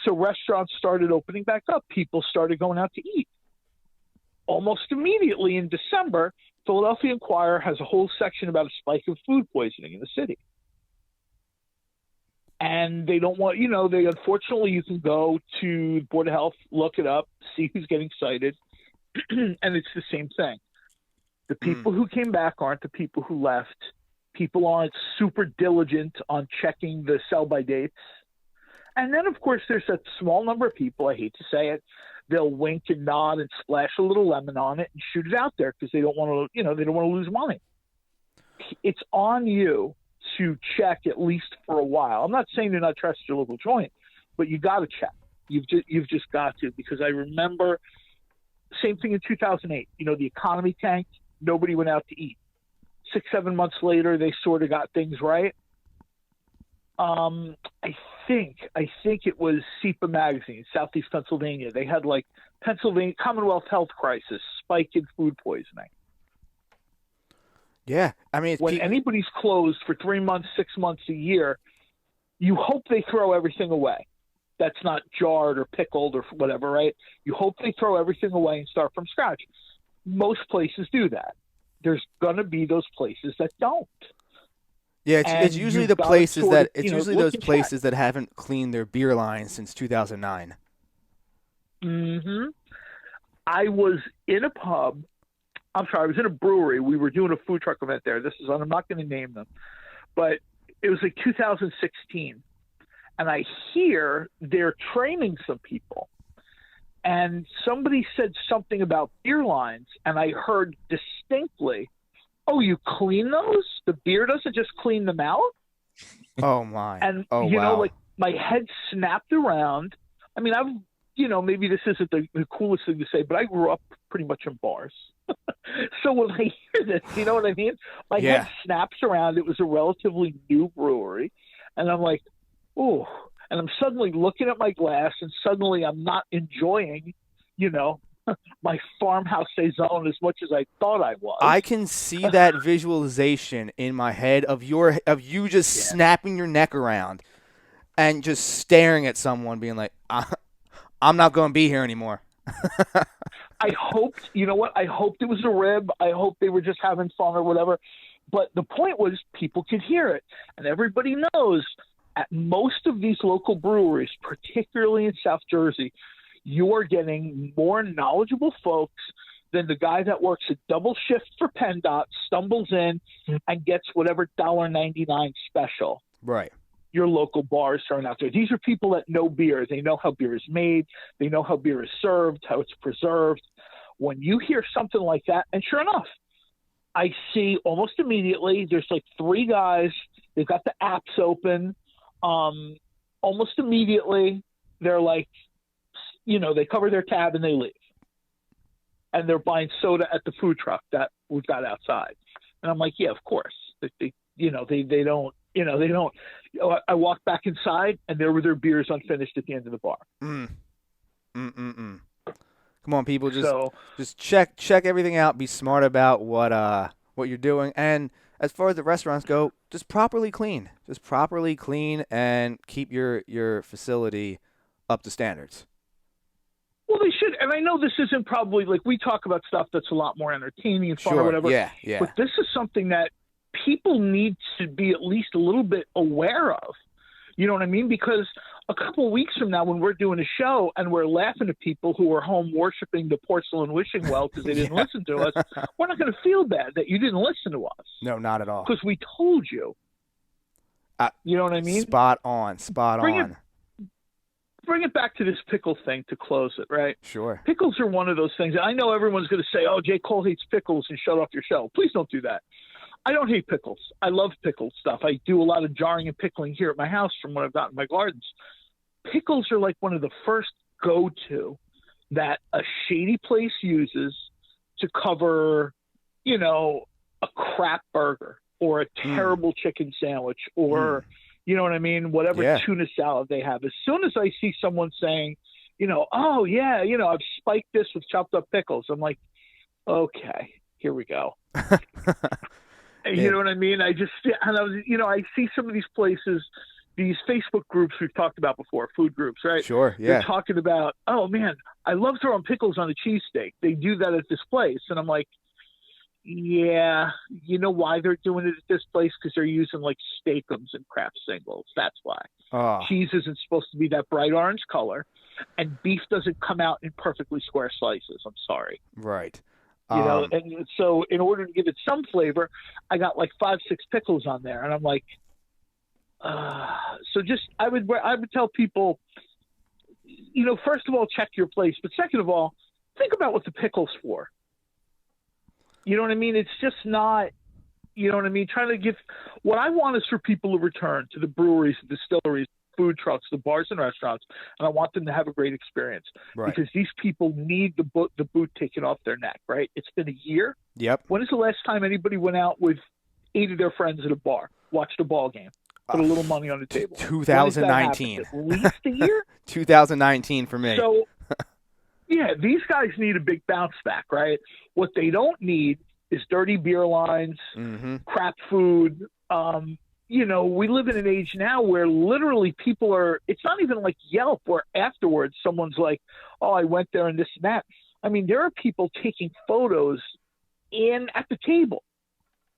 So restaurants started opening back up. People started going out to eat. Almost immediately in December, Philadelphia Inquirer has a whole section about a spike of food poisoning in the city. And they don't want, you know, unfortunately, you can go to Board of Health, look it up, see who's getting cited, and it's the same thing. The people who came back aren't the people who left. People aren't super diligent on checking the sell-by dates. And then, of course, there's that small number of people, I hate to say it, they'll wink and nod and splash a little lemon on it and shoot it out there because they don't want to, you know, they don't want to lose money. It's on you to check at least for a while. I'm not saying to not trust your local joint, but you got to check. You've just got to, because I remember same thing in 2008. You know, the economy tanked. Nobody went out to eat. 6-7 months later, they sort of got things right. I think it was SEPA magazine, Southeast Pennsylvania. They had like Pennsylvania Commonwealth Health Crisis, spike in food poisoning. Yeah, I mean, when anybody's closed for 3 months, 6 months, a year, you hope they throw everything away. That's not jarred or pickled or whatever, right? You hope they throw everything away and start from scratch. Most places do that. There's going to be those places that don't. Yeah, it's usually the places that those places that haven't cleaned their beer line since 2009. Mm-hmm. I was in a pub. I'm sorry, I was in a brewery. We were doing a food truck event there. I'm not going to name them, but it was like 2016, and I hear they're training some people, and somebody said something about beer lines, and I heard distinctly, "Oh, you clean those? The beer doesn't just clean them out?" Oh my! And you know, like my head snapped around. I mean, maybe this isn't the coolest thing to say, but I grew up pretty much in bars. So when I hear this, you know what I mean? My head snaps around. It was a relatively new brewery, and I'm like, "Ooh!" And I'm suddenly looking at my glass, and suddenly I'm not enjoying, you know, my farmhouse saison as much as I thought I was. I can see that visualization in my head of you just snapping your neck around and just staring at someone, being like, "I'm not going to be here anymore." I hoped, you know what? I hoped it was a rib. I hoped they were just having fun or whatever. But the point was, people could hear it, and everybody knows at most of these local breweries, particularly in South Jersey, you are getting more knowledgeable folks than the guy that works a double shift for PennDOT, stumbles in and gets whatever $1.99 special. Right. Your local bars throwing out there. These are people that know beer. They know how beer is made. They know how beer is served, how it's preserved. When you hear something like that, and sure enough, I see almost immediately there's like 3 guys. They've got the apps open. Almost immediately, they're like, you know, they cover their tab and they leave. And they're buying soda at the food truck that we've got outside. And I'm like, yeah, of course. They don't. I walked back inside, and there were their beers unfinished at the end of the bar. Come on, people, just check everything out. Be smart about what you're doing, and as far as the restaurants go, just properly clean. Just properly clean and keep your facility up to standards. Well, they should, and I know this isn't probably like we talk about stuff that's a lot more entertaining and fun or whatever. Yeah. But this is something that people need to be at least a little bit aware of. You know what I mean? Because a couple of weeks from now, when we're doing a show and we're laughing at people who are home worshiping the porcelain wishing well because they didn't listen to us, we're not going to feel bad that you didn't listen to us. No, not at all. Because we told you. You know what I mean? Spot on. Bring it back to this pickle thing to close it, right? Sure. Pickles are one of those things. I know everyone's going to say, oh, J. Cole hates pickles and shut off your show. Please don't do that. I don't hate pickles. I love pickled stuff. I do a lot of jarring and pickling here at my house from what I've got in my gardens. Pickles are like one of the first go-to that a shady place uses to cover, you know, a crap burger or a terrible chicken sandwich or you know what I mean? Whatever tuna salad they have. As soon as I see someone saying, you know, oh, yeah, you know, I've spiked this with chopped up pickles, I'm like, okay, here we go. You know what I mean? I see some of these places, these Facebook groups we've talked about before, food groups, right? Sure, yeah. They're talking about, oh, man, I love throwing pickles on a cheesesteak. They do that at this place. And I'm like, yeah, you know why they're doing it at this place? Because they're using like steakums and Kraft singles. That's why. Oh. Cheese isn't supposed to be that bright orange color, and beef doesn't come out in perfectly square slices. I'm sorry. Right. You know, and so in order to give it some flavor, I got like 5-6 pickles on there, and I'm like, so just I would tell people, you know, first of all, check your place, but second of all, think about what the pickle's for. You know what I mean? It's just not, you know what I mean? Trying to give – what I want is for people to return to the breweries, the distilleries, food trucks, the bars and restaurants, and I want them to have a great experience. Right. Because these people need the boot taken off their neck, right? It's been a year. Yep. When is the last time anybody went out with 8 of their friends at a bar, watched a ball game, put a little money on the table? 2019. At least a year? 2019 for me. So – yeah, these guys need a big bounce back, right? What they don't need is dirty beer lines, crap food. You know, we live in an age now where literally people are – it's not even like Yelp where afterwards someone's like, oh, I went there and this and that. I mean, there are people taking photos at the table.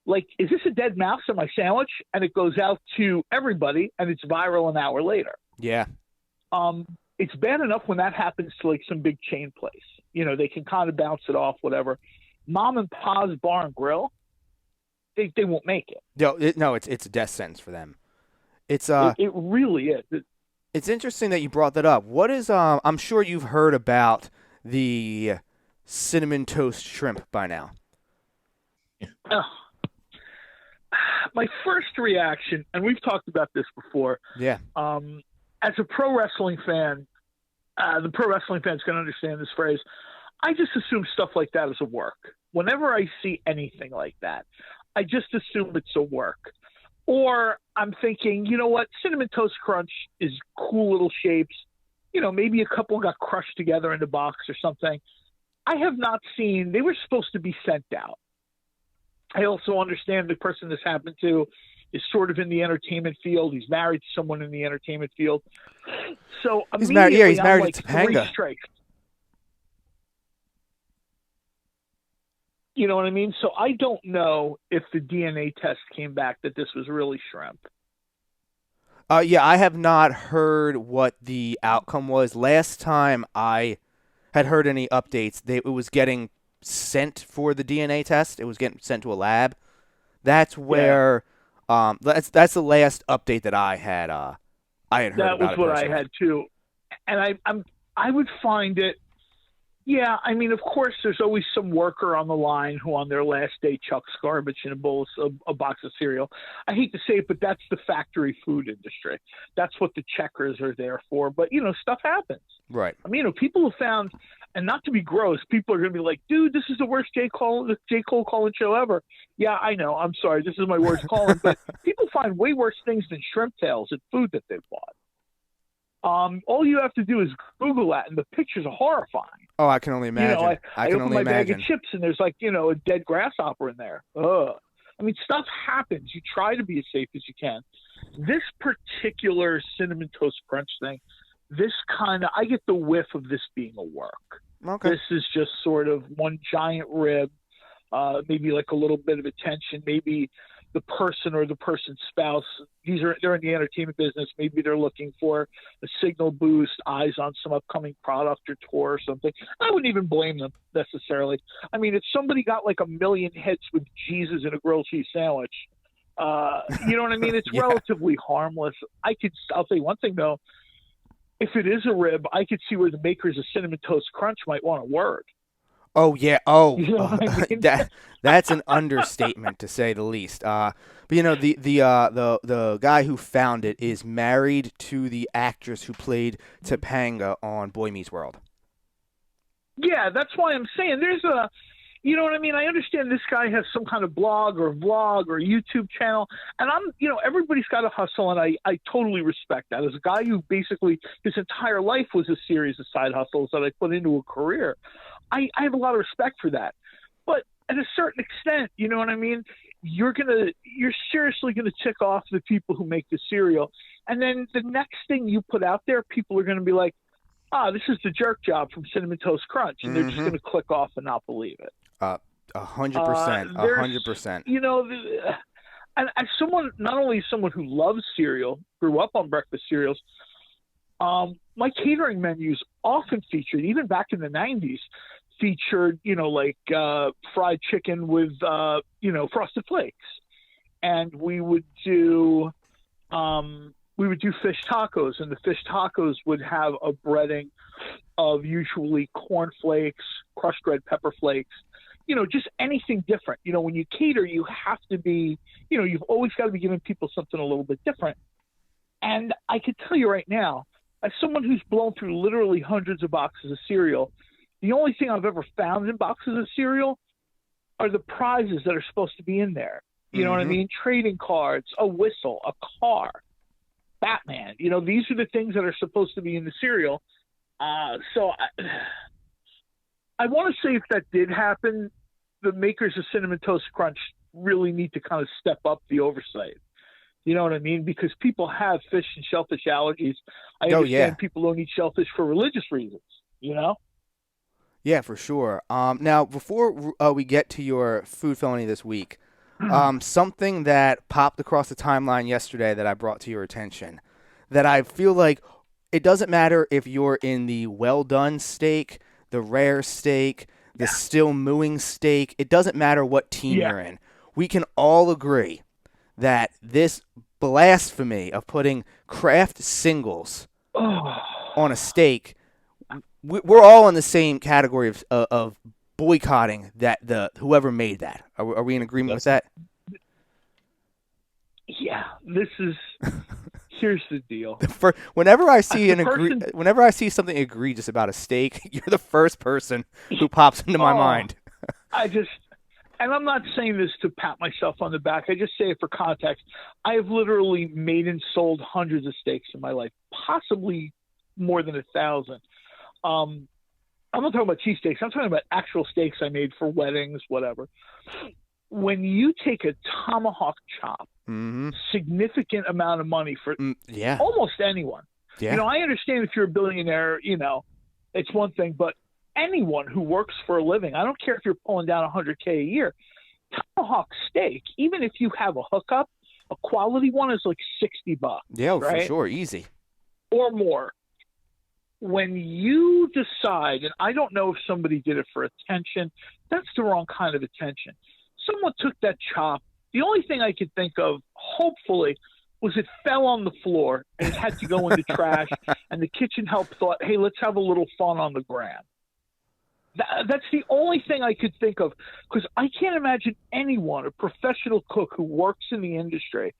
Like, is this a dead mouse in my sandwich? And it goes out to everybody, and it's viral an hour later. Yeah. It's bad enough when that happens to like some big chain place. You know, they can kind of bounce it off, whatever. Mom and Pa's Bar and Grill, they won't make it. No, it's a death sentence for them. It's it really is. It's interesting that you brought that up. What is I'm sure you've heard about the cinnamon toast shrimp by now. My first reaction, and we've talked about this before. Yeah. As a pro wrestling fan, the pro wrestling fans can understand this phrase. I just assume stuff like that is a work. Whenever I see anything like that, I just assume it's a work. Or I'm thinking, you know what, Cinnamon Toast Crunch is cool little shapes. You know, maybe a couple got crushed together in the box or something. I have not seen – they were supposed to be sent out. I also understand the person this happened to is sort of in the entertainment field. He's married to someone in the entertainment field. So he's married like to Topanga. You know what I mean? So I don't know if the DNA test came back that this was really shrimp. Yeah, I have not heard what the outcome was. Last time I had heard any updates, it was getting sent for the DNA test. It was getting sent to a lab. That's where that's the last update that I had. I had heard that about was what personally. I had too, and I would find it. Yeah, I mean, of course, there's always some worker on the line who on their last day chucks garbage in a box of cereal. I hate to say it, but that's the factory food industry. That's what the checkers are there for. But, you know, stuff happens. Right. I mean, you know, people have found, and not to be gross, people are going to be like, dude, this is the worst J. Cole calling show ever. Yeah, I know. I'm sorry. This is my worst calling. But people find way worse things than shrimp tails in food that they've bought. All you have to do is Google that, and the pictures are horrifying. Oh, I can only imagine. You know, I can open only my imagine. bag of chips, and there's like, you know, a dead grasshopper in there. Ugh. I mean, stuff happens. You try to be as safe as you can. This particular Cinnamon Toast Crunch thing, I get the whiff of this being a work. Okay. This is just sort of one giant rib, maybe like a little bit of attention, maybe the person or the person's spouse. They're in the entertainment business. Maybe they're looking for a signal boost, eyes on some upcoming product or tour or something. I wouldn't even blame them necessarily. I mean, if somebody got like 1 million hits with Jesus in a grilled cheese sandwich, you know what I mean? It's Yeah. relatively harmless. I'll say one thing though. If it is a rib, I could see where the makers of Cinnamon Toast Crunch might want a word. Oh yeah. Oh, You know what I mean? that's an understatement to say the least. But you know, the guy who found it is married to the actress who played Topanga on Boy Meets World. Yeah, that's why I'm saying there's a, you know what I mean? I understand this guy has some kind of blog or vlog or YouTube channel, and everybody's got to hustle, and I totally respect that. As a guy who basically his entire life was a series of side hustles that I put into a career, I have a lot of respect for that. But at a certain extent, you know what I mean? You're seriously gonna tick off the people who make the cereal, and then the next thing you put out there, people are gonna be like, this is the jerk job from Cinnamon Toast Crunch, and they're just gonna click off and not believe it. 100%. 100%. You know, and as someone, not only someone who loves cereal, grew up on breakfast cereals, my catering menus often featured, even back in the 90s, featured, like fried chicken with, Frosted Flakes. And we would do fish tacos, and the fish tacos would have a breading of usually corn flakes, crushed red pepper flakes, just anything different. When you cater, you have to be, you've always got to be giving people something a little bit different. And I can tell you right now, as someone who's blown through literally hundreds of boxes of cereal, the only thing I've ever found in boxes of cereal are the prizes that are supposed to be in there. You know what I mean? Trading cards, a whistle, a car, Batman. These are the things that are supposed to be in the cereal. So I want to say if that did happen, the makers of Cinnamon Toast Crunch really need to kind of step up the oversight. You know what I mean? Because people have fish and shellfish allergies. I understand people don't eat shellfish for religious reasons, Yeah, for sure. Now, before we get to your food felony this week, something that popped across the timeline yesterday that I brought to your attention, that I feel like it doesn't matter if you're in the well-done steak, the rare steak, the still mooing steak. It doesn't matter what team you're in. We can all agree that this blasphemy of putting Kraft singles on a steak, we're all in the same category of boycotting whoever made that. Are we in agreement with that? Yeah, here's the deal. Whenever I see something egregious about a steak, you're the first person who pops into my mind. And I'm not saying this to pat myself on the back. I just say it for context. I have literally made and sold hundreds of steaks in my life, possibly more than 1,000. I'm not talking about cheesesteaks. I'm talking about actual steaks I made for weddings, whatever. When you take a tomahawk chop, significant amount of money for almost anyone. Yeah. I understand if you're a billionaire, it's one thing, but anyone who works for a living, I don't care if you're pulling down $100K a year, tomahawk steak, even if you have a hookup, a quality one is like $60. Yeah, right? For sure, easy. Or more. When you decide, and I don't know if somebody did it for attention, that's the wrong kind of attention. Someone took that chop. The only thing I could think of, hopefully, was it fell on the floor and it had to go in the trash, and the kitchen help thought, hey, let's have a little fun on the gram. That's the only thing I could think of, because I can't imagine anyone, a professional cook who works in the industry,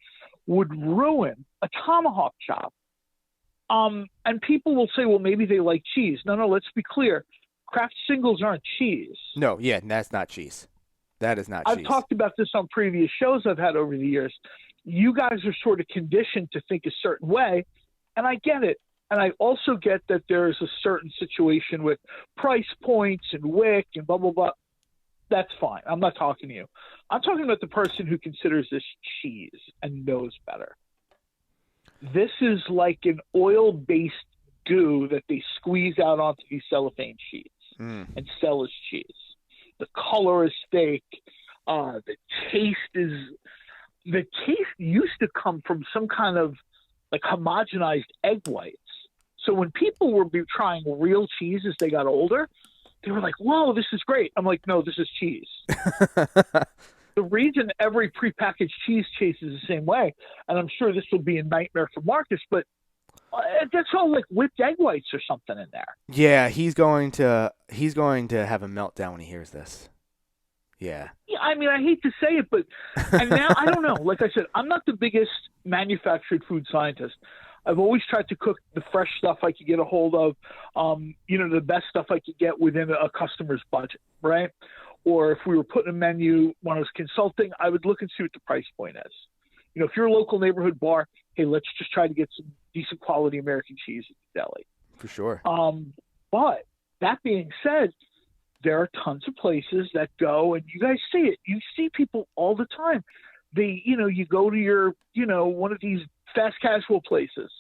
would ruin a tomahawk chop. And people will say, well, maybe they like cheese. No, let's be clear. Kraft singles aren't cheese. No, that's not cheese. That is not cheese. I've talked about this on previous shows I've had over the years. You guys are sort of conditioned to think a certain way, and I get it. And I also get that there's a certain situation with price points and WIC and blah, blah, blah. That's fine. I'm not talking to you. I'm talking about the person who considers this cheese and knows better. This is like an oil-based goo that they squeeze out onto these cellophane sheets and sell as cheese. The color is fake. The taste is the taste used to come from some kind of like homogenized egg whites. So when people were trying real cheese as they got older, they were like, whoa, this is great. I'm like, no, this is cheese. The reason every prepackaged cheese tastes the same way, and I'm sure this will be a nightmare for Marcus, but that's all like whipped egg whites or something in there. Yeah, he's going to have a meltdown when he hears this. Yeah. Yeah, I mean, I hate to say it, but and now I don't know. Like I said, I'm not the biggest manufactured food scientist. I've always tried to cook the fresh stuff I could get a hold of, the best stuff I could get within a customer's budget, right? Or if we were putting a menu when I was consulting, I would look and see what the price point is. If you're a local neighborhood bar, hey, let's just try to get some decent quality American cheese at the deli. For sure. But that being said, there are tons of places that go, and you guys see it. You see people all the time. You go to your, one of these fast casual places,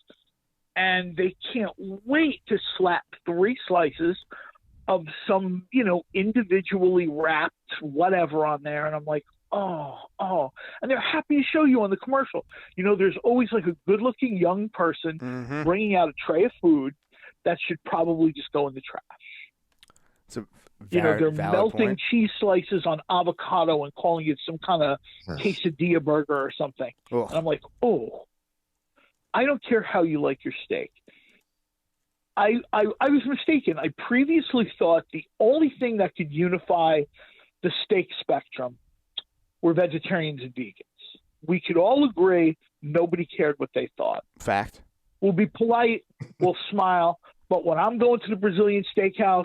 and they can't wait to slap 3 slices of some, individually wrapped whatever on there. And I'm like, oh, and they're happy to show you on the commercial. There's always like a good looking young person bringing out a tray of food that should probably just go in the trash. It's a they're valid melting point. cheese slices on avocado and calling it some kind of quesadilla burger or something. Ugh. And I'm like, oh, I don't care how you like your steak. I was mistaken. I previously thought the only thing that could unify the steak spectrum were vegetarians and vegans. We could all agree nobody cared what they thought. Fact. We'll be polite, we'll smile, but when I'm going to the Brazilian steakhouse,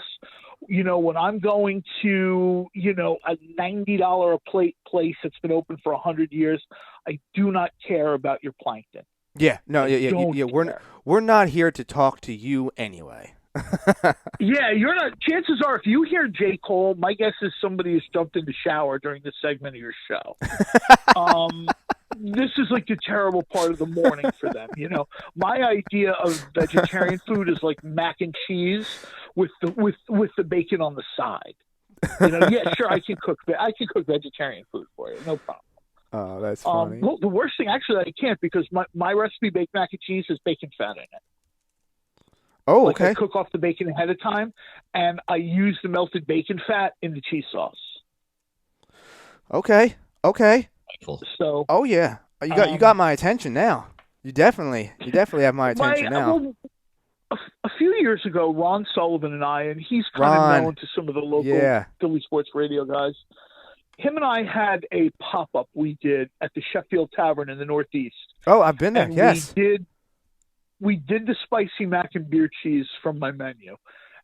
when I'm going to, a $90 a plate place that's been open for 100 years, I do not care about your plankton. Yeah, no, yeah. We're not here to talk to you anyway. Yeah, you're not. Chances are, if you hear J. Cole, my guess is somebody has jumped in the shower during this segment of your show. This is like the terrible part of the morning for them. My idea of vegetarian food is like mac and cheese with the bacon on the side. Yeah, sure, I can cook vegetarian food for you, no problem. Oh, that's funny. Well, the worst thing, actually, I can't, because my recipe baked mac and cheese has bacon fat in it. Oh, okay. okay. I cook off the bacon ahead of time, and I use the melted bacon fat in the cheese sauce. Okay. So. Oh yeah, you got my attention now. You definitely have my attention now. Well, a few years ago, Ron Sullivan and I, and he's kind of known to some of the local Philly sports radio guys. Him and I had a pop-up we did at the Sheffield Tavern in the Northeast. Oh, I've been there. And yes. We did the spicy mac and beer cheese from my menu,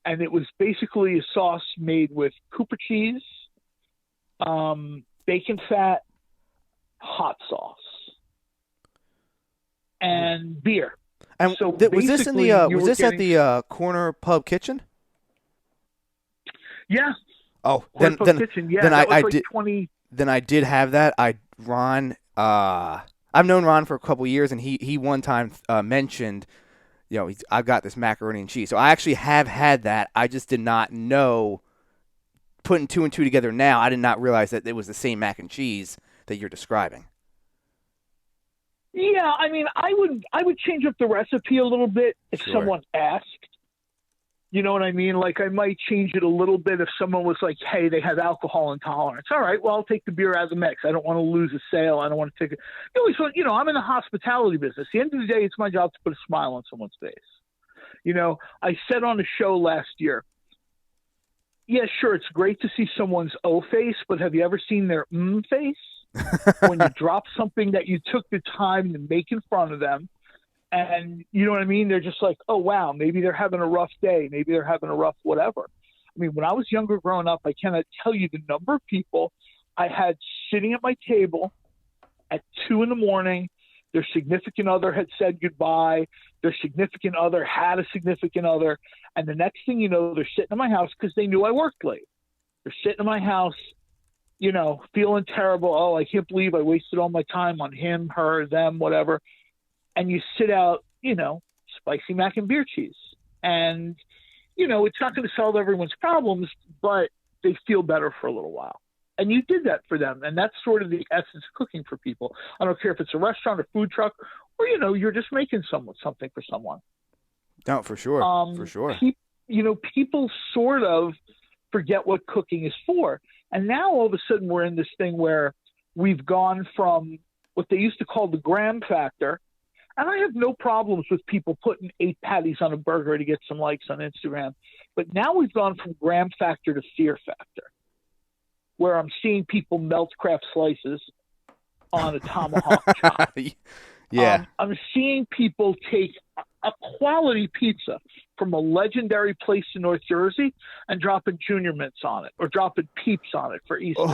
and it was basically a sauce made with Cooper cheese, bacon fat, hot sauce, and beer. And so was this in the at the corner pub kitchen? Yeah. Oh, then I like did. 20... Then I did have that. Ron. I've known Ron for a couple years, and he one time mentioned, I've got this macaroni and cheese. So I actually have had that. I just did not know. Putting 2 and 2 together now, I did not realize that it was the same mac and cheese that you're describing. Yeah, I mean, I would change up the recipe a little bit if someone asked. You know what I mean? Like, I might change it a little bit if someone was like, hey, they have alcohol intolerance. All right, well, I'll take the beer out of the mix. I don't want to lose a sale. I don't want to take it. I'm in the hospitality business. At the end of the day, it's my job to put a smile on someone's face. I said on the show last year, yeah, sure, it's great to see someone's O face, but have you ever seen their face? When you drop something that you took the time to make in front of them, and you know what I mean? They're just like, oh, wow, maybe they're having a rough day. Maybe they're having a rough whatever. I mean, when I was younger growing up, I cannot tell you the number of people I had sitting at my table at 2 a.m. Their significant other had said goodbye. Their significant other had a significant other. And the next thing you know, they're sitting in my house because they knew I worked late. They're sitting in my house, feeling terrible. Oh, I can't believe I wasted all my time on him, her, them, whatever. And you sit out, spicy mac and beer cheese. And, it's not going to solve everyone's problems, but they feel better for a little while. And you did that for them. And that's sort of the essence of cooking for people. I don't care if it's a restaurant or food truck or, you're just making something for someone. No, for sure. For sure. People sort of forget what cooking is for. And now all of a sudden we're in this thing where we've gone from what they used to call the gram factor. And I have no problems with people putting 8 patties on a burger to get some likes on Instagram. But now we've gone from gram factor to fear factor, where I'm seeing people melt Kraft slices on a tomahawk chop. Yeah. I'm seeing people take a quality pizza from a legendary place in North Jersey and dropping Junior Mints on it or dropping Peeps on it for Easter.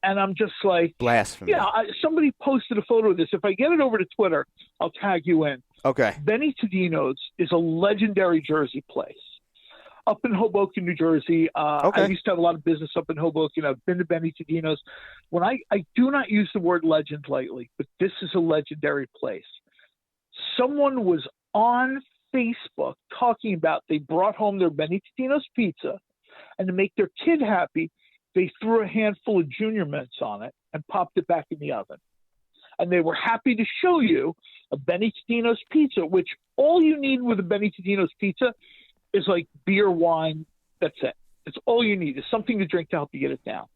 And I'm just like, blasphemy. Yeah, somebody posted a photo of this. If I get it over to Twitter, I'll tag you in. Okay. Benny Tadino's is a legendary Jersey place up in Hoboken, New Jersey. I used to have a lot of business up in Hoboken. I've been to Benny Tadino's. When I do not use the word legend lightly, but this is a legendary place. Someone was on Facebook talking about they brought home their Benny Tadino's pizza, and to make their kid happy, they threw a handful of Junior Mints on it and popped it back in the oven. And they were happy to show you a Benny Tadino's pizza, which all you need with a Benny Tadino's pizza is like beer, wine. That's it. It's all you need. It's something to drink to help you get it down.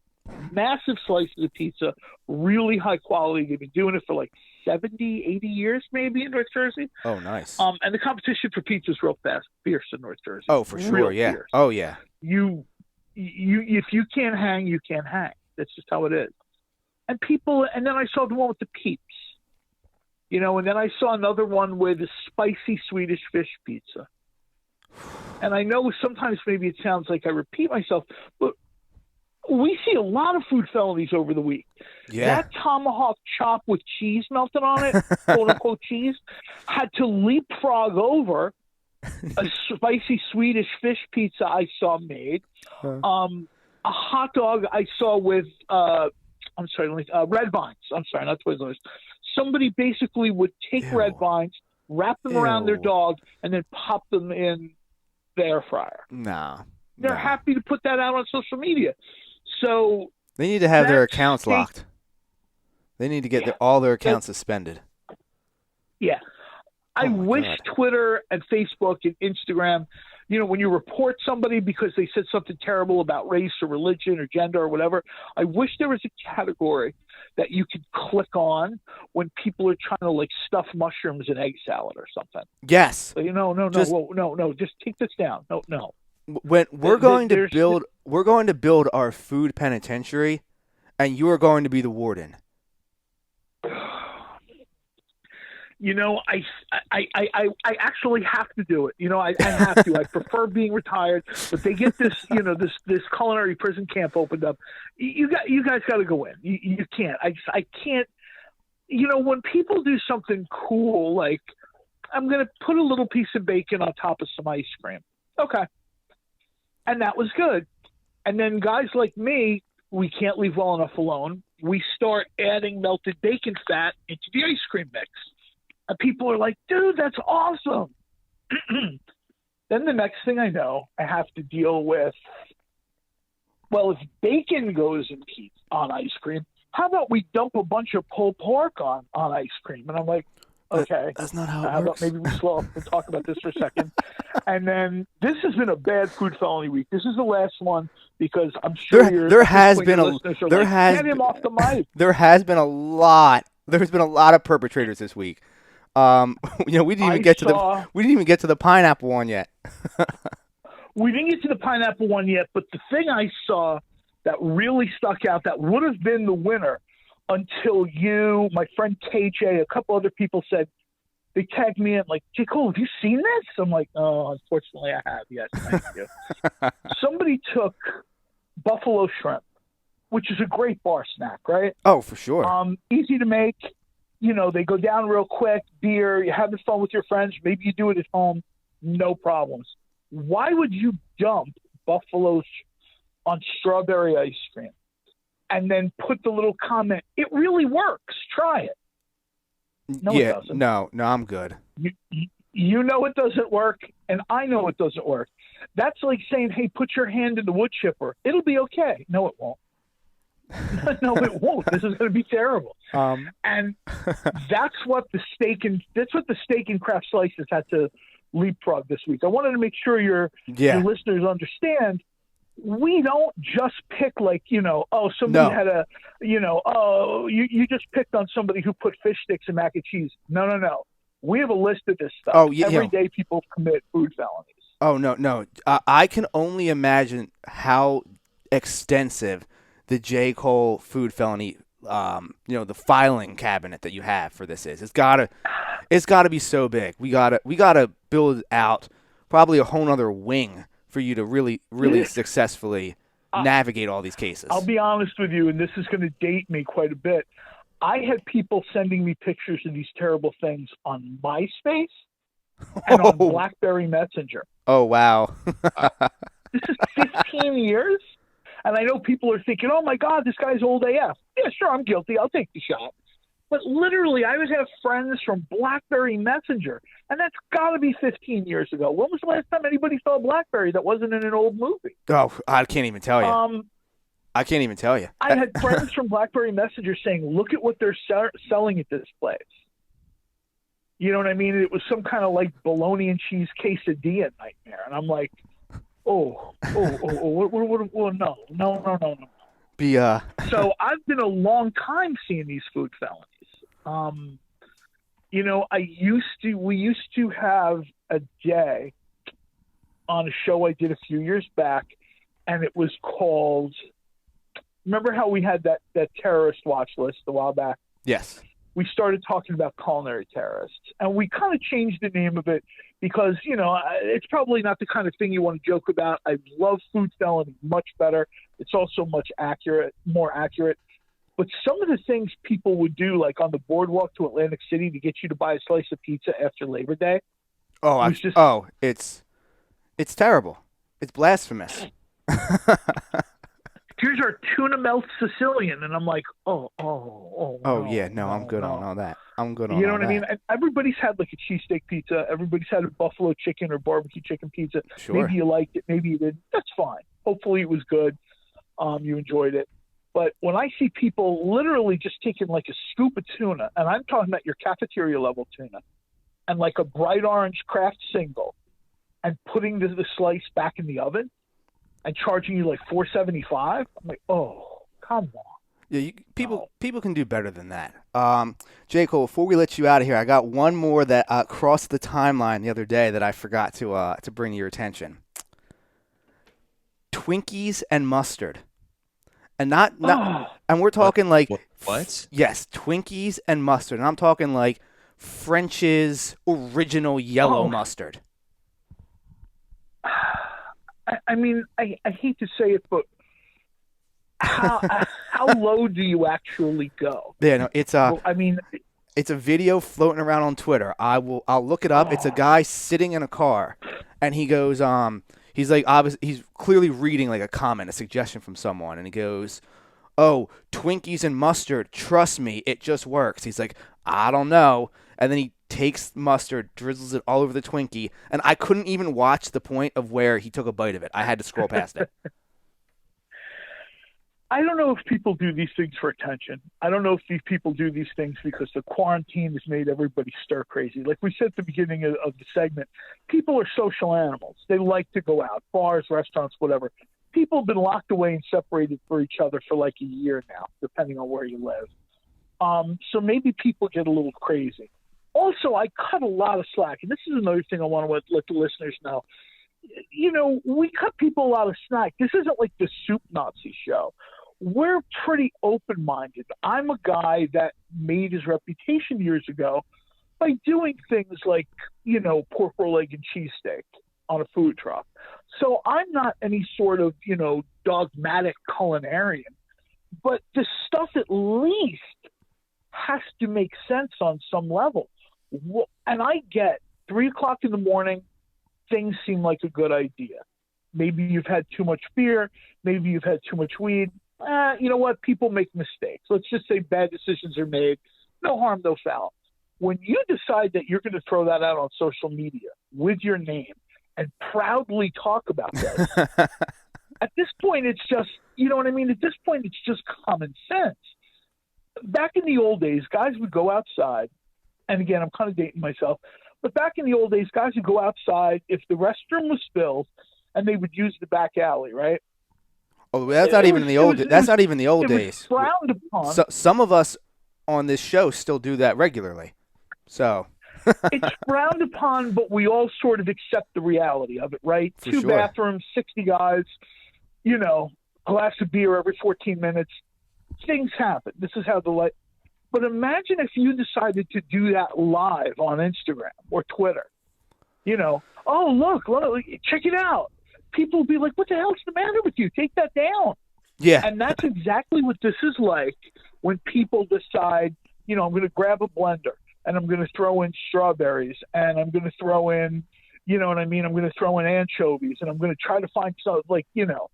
Massive slices of pizza, really high quality. They've been doing it for like 70, 80 years maybe in North Jersey. Oh, nice. And the competition for pizza is real fierce in North Jersey. Oh, for sure, real yeah. Fierce. Oh, yeah. You if you can't hang, you can't hang. That's just how it is. And then I saw the one with the Peeps. And then I saw another one with a spicy Swedish fish pizza. And I know sometimes maybe it sounds like I repeat myself, but we see a lot of food felonies over the week. Yeah. That tomahawk chop with cheese melted on it, quote unquote cheese, had to leapfrog over a spicy Swedish fish pizza I saw made. A hot dog I saw with red vines. I'm sorry, not Twizzlers. Somebody basically would take red vines, wrap them around their dog, and then pop them in the air fryer. No. They're happy to put that out on social media. So they need to have their accounts locked. They need to get all their accounts suspended. Yeah. I wish Twitter and Facebook and Instagram, when you report somebody because they said something terrible about race or religion or gender or whatever, I wish there was a category that you could click on when people are trying to like stuff mushrooms in egg salad or something. Yes. So, no, just take this down. No. When we're going to build our food penitentiary, and you are going to be the warden. I actually have to do it. I have to. I prefer being retired, but they get this, this culinary prison camp opened up. You guys got to go in. You can't. I can't. When people do something cool, like I'm going to put a little piece of bacon on top of some ice cream. Okay. And that was good. And then guys like me, we can't leave well enough alone. We start adding melted bacon fat into the ice cream mix. And people are like, dude, that's awesome. Then the next thing I know, I have to deal with, well, if bacon goes on ice cream, how about we dump a bunch of pulled pork on ice cream? And I'm like, okay. That's not how it How works. about maybe we slow up and talk about this for a second? And then this has been a bad food felony week. This is the last one because I'm sure there has been a get him off the mic. There has been a lot. There's been a lot of perpetrators this week. We didn't even get to the pineapple one yet. We didn't get to the pineapple one yet, but the thing I saw that really stuck out that would have been the winner until you, my friend KJ, a couple other people said, they tagged me in like, J. Cole, have you seen this? I'm like, oh, unfortunately I have. Yes, thank you. Somebody took buffalo shrimp, which is a great bar snack, right? Oh, for sure. Easy to make. They go down real quick, beer, you're having fun with your friends. Maybe you do it at home. No problems. Why would you dump buffalo on strawberry ice cream and then put the little comment, it really works. Try it. No, it doesn't. No, I'm good. You know it doesn't work, and I know it doesn't work. That's like saying, hey, put your hand in the wood chipper. It'll be okay. No, it won't. No, it won't. This is going to be terrible. And that's what the steak and craft slices had to leapfrog this week. I wanted to make sure your listeners understand. We don't just pick somebody had a, you just picked on somebody who put fish sticks and mac and cheese. No. We have a list of this stuff. Oh, yeah, Every day people commit food felonies. Oh, no. I can only imagine how extensive the J. Cole food felony, the filing cabinet that you have for this is. It's gotta be so big. We gotta build out probably a whole nother wing for you to really, really successfully navigate all these cases. I'll be honest with you, and this is going to date me quite a bit. I had people sending me pictures of these terrible things on MySpace and on BlackBerry Messenger. Oh, wow. This is 15 years? And I know people are thinking, oh, my God, this guy's old AF. Yeah, sure, I'm guilty. I'll take the shot. But literally, I would have friends from BlackBerry Messenger, and that's got to be 15 years ago. When was the last time anybody saw BlackBerry that wasn't in an old movie? Oh, I can't even tell you. I can't even tell you. I had friends from BlackBerry Messenger saying, look at what they're selling at this place. You know what I mean? It was some kind of like bologna and cheese quesadilla nightmare. And I'm like, no. So I've been a long time seeing these food felonies. We used to have a day on a show I did a few years back, and it was called, remember how we had that terrorist watch list a while back? Yes. We started talking about culinary terrorists, and we kind of changed the name of it because, it's probably not the kind of thing you want to joke about. I love food felony much better. It's also more accurate. But some of the things people would do, like on the boardwalk to Atlantic City to get you to buy a slice of pizza after Labor Day. It's terrible. It's blasphemous. Here's our tuna melt Sicilian, and I'm like, I'm good on all that. I'm good on. You know what I mean? And everybody's had like a cheesesteak pizza. Everybody's had a buffalo chicken or barbecue chicken pizza. Sure. Maybe you liked it. Maybe you didn't. That's fine. Hopefully it was good. You enjoyed it. But when I see people literally just taking like a scoop of tuna, and I'm talking about your cafeteria level tuna, and like a bright orange Kraft single, and putting the slice back in the oven, and charging you like $4.75, I'm like, oh, come on. Yeah, people can do better than that. J. Cole, before we let you out of here, I got one more that crossed the timeline the other day that I forgot to bring to your attention. Twinkies and mustard. And and we're talking like what? Yes, Twinkies and mustard. And I'm talking like French's original yellow mustard. I mean, I hate to say it, but how low do you actually go? Yeah, no, it's a video floating around on Twitter. I'll look it up. It's a guy sitting in a car, and he goes, he's clearly reading like a comment, a suggestion from someone, and he goes, "Oh, Twinkies and mustard, trust me, it just works." He's like, "I don't know," and then he takes mustard, drizzles it all over the Twinkie, and I couldn't even watch the point of where he took a bite of it. I had to scroll past it. I don't know if people do these things for attention. I don't know if these people do these things because the quarantine has made everybody stir crazy. Like we said at the beginning of the segment, people are social animals. They like to go out, bars, restaurants, whatever. People have been locked away and separated for each other for like a year now, depending on where you live. So maybe people get a little crazy. Also, I cut a lot of slack, and this is another thing I want to let the listeners know. We cut people a lot of slack. This isn't like the Soup Nazi show. We're pretty open-minded. I'm a guy that made his reputation years ago by doing things like, pork roll, egg, and cheesesteak on a food truck. So I'm not any sort of, dogmatic culinarian. But the stuff at least has to make sense on some level. And I get 3 o'clock in the morning, things seem like a good idea. Maybe you've had too much beer. Maybe you've had too much weed. You know what? People make mistakes. Let's just say bad decisions are made. No harm, no foul. When you decide that you're going to throw that out on social media with your name and proudly talk about that, At this point, it's just, you know what I mean? At this point, it's just common sense. Back in the old days, guys would go outside, and again, I'm kind of dating myself, but back in the old days, guys would go outside if the restroom was filled, and they would use the back alley, right? Oh, that's not even in the old. That's not even the old It was days. frowned upon. So, some of us on this show still do that regularly. So It's frowned upon, but we all sort of accept the reality of it, right? For 2 sure. bathrooms, 60 guys, you know, a glass of beer every 14 minutes. Things happen. This is how the light. But imagine if you decided to do that live on Instagram or Twitter. You know, oh, look, check it out. People will be like, what the hell's the matter with you? Take that down. yeah, And that's exactly what this is like when people decide, you know, I'm going to grab a blender and I'm going to throw in strawberries and I'm going to throw in, you know what I mean? I'm going to throw in anchovies and I'm going to try to find some, like, you know,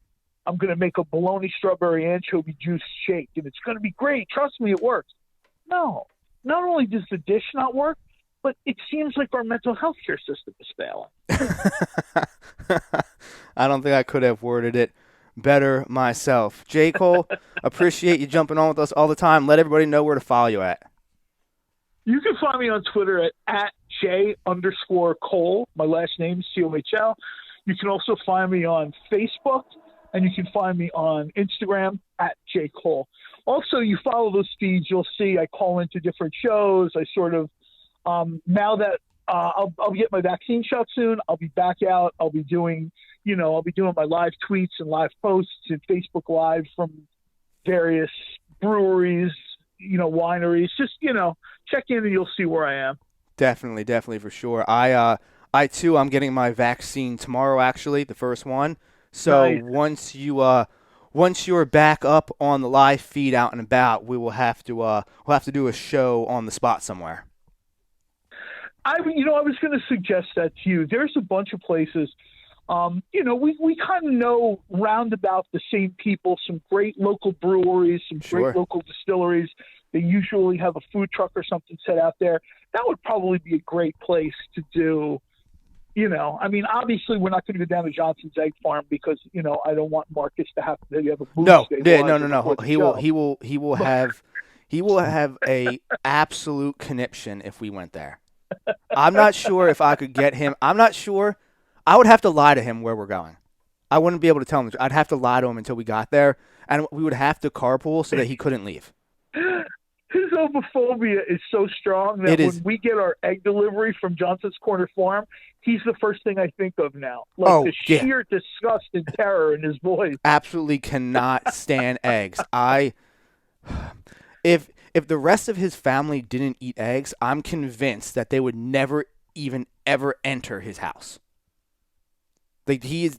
I'm going to make a bologna strawberry anchovy juice shake and it's going to be great. Trust me, it works. No, not only does the dish not work, but it seems like our mental health care system is failing. I don't think I could have worded it better myself. J. Cole, appreciate you jumping on with us all the time. Let everybody know where to follow you at. You can find me on Twitter at J_Cole. My last name is COHL. You can also find me on Facebook, and you can find me on Instagram at J. Cole. Also, you follow those feeds, you'll see I call into different shows. I sort of, now that I'll get my vaccine shot soon, I'll be back out. I'll be doing my live tweets and live posts and Facebook Live from various breweries, you know, wineries. Just, you know, check in and you'll see where I am. Definitely for sure. I too, I'm getting my vaccine tomorrow. Actually, the first one. So Nice. once you're back up on the live feed out and about, we'll have to do a show on the spot somewhere. I was going to suggest that to you. There's a bunch of places, you know, we kind of know roundabout the same people, some great local breweries, some Sure. great local distilleries. They usually have a food truck or something set out there. That would probably be a great place to do, you know. I mean, obviously we're not going to go down to Johnson's Egg Farm because, you know, I don't want Marcus to have a booth No. before the show. He will have a absolute conniption if we went there. I'm not sure if I could get him. I'm not sure. I would have to lie to him where we're going. I wouldn't be able to tell him. I'd have to lie to him until we got there, and we would have to carpool so that he couldn't leave. His homophobia is so strong that when we get our egg delivery from Johnson's Corner Farm, he's the first thing I think of now. Like the sheer disgust and terror in his voice. Absolutely cannot stand eggs. If the rest of his family didn't eat eggs, I'm convinced that they would never even ever enter his house. Like I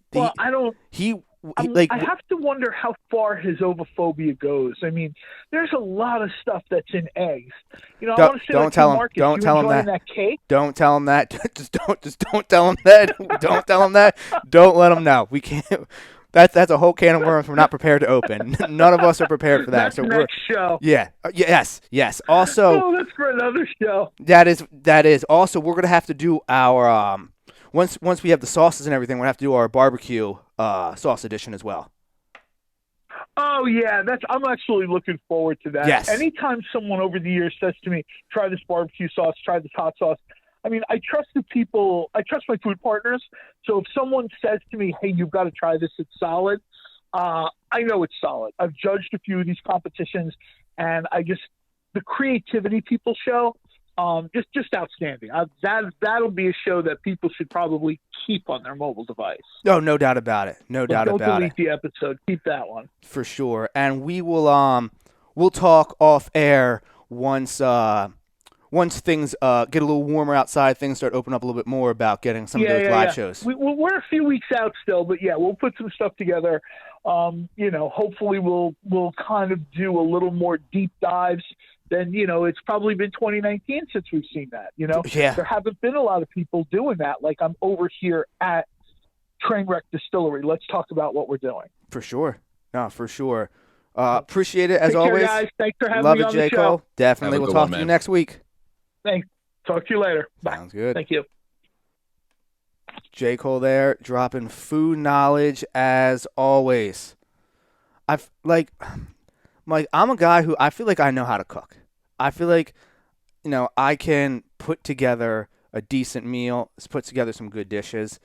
have to wonder how far his homophobia goes. I mean, there's a lot of stuff that's in eggs. You know, I want to say, don't tell him. Marcus, Don't tell him enjoying that. Cake? Don't tell him that. Just don't tell him that. Don't tell him that. Don't let him know. We can't. That's a whole can of worms we're not prepared to open. None of us are prepared for that. That's next show. Yeah. Yes. Also, oh, that's for another show. That is. Also, we're gonna have to do our once we have the sauces and everything, we're gonna have to do our barbecue sauce edition as well. Oh yeah, I'm actually looking forward to that. Yes. Anytime someone over the years says to me, "Try this barbecue sauce, try this hot sauce," I mean, I trust the people. I trust my food partners. So if someone says to me, "Hey, you've got to try this. It's solid," I know it's solid. I've judged a few of these competitions, and the creativity people show, just outstanding. That'll be a show that people should probably keep on their mobile device. No doubt about it. Don't delete the episode. Keep that one for sure. And we will we'll talk off air once things get a little warmer outside, things start opening up a little bit more about getting some of those live shows. We're a few weeks out still, but yeah, we'll put some stuff together. You know, hopefully we'll kind of do a little more deep dives than, you know, it's probably been 2019 since we've seen that. You know, there haven't been a lot of people doing that. Like I'm over here at Trainwreck Distillery. Let's talk about what we're doing. For sure. No, for sure. Appreciate it as Take always. care, guys. Thanks for having Love me it, on J. the show. Cole. Definitely. We'll talk to you next week. Thanks. Talk to you later. Bye. Sounds good. Thank you. J. Cole there, dropping food knowledge as always. Mike, I'm a guy who I feel like I know how to cook. I feel like, I can put together a decent meal, put together some good dishes.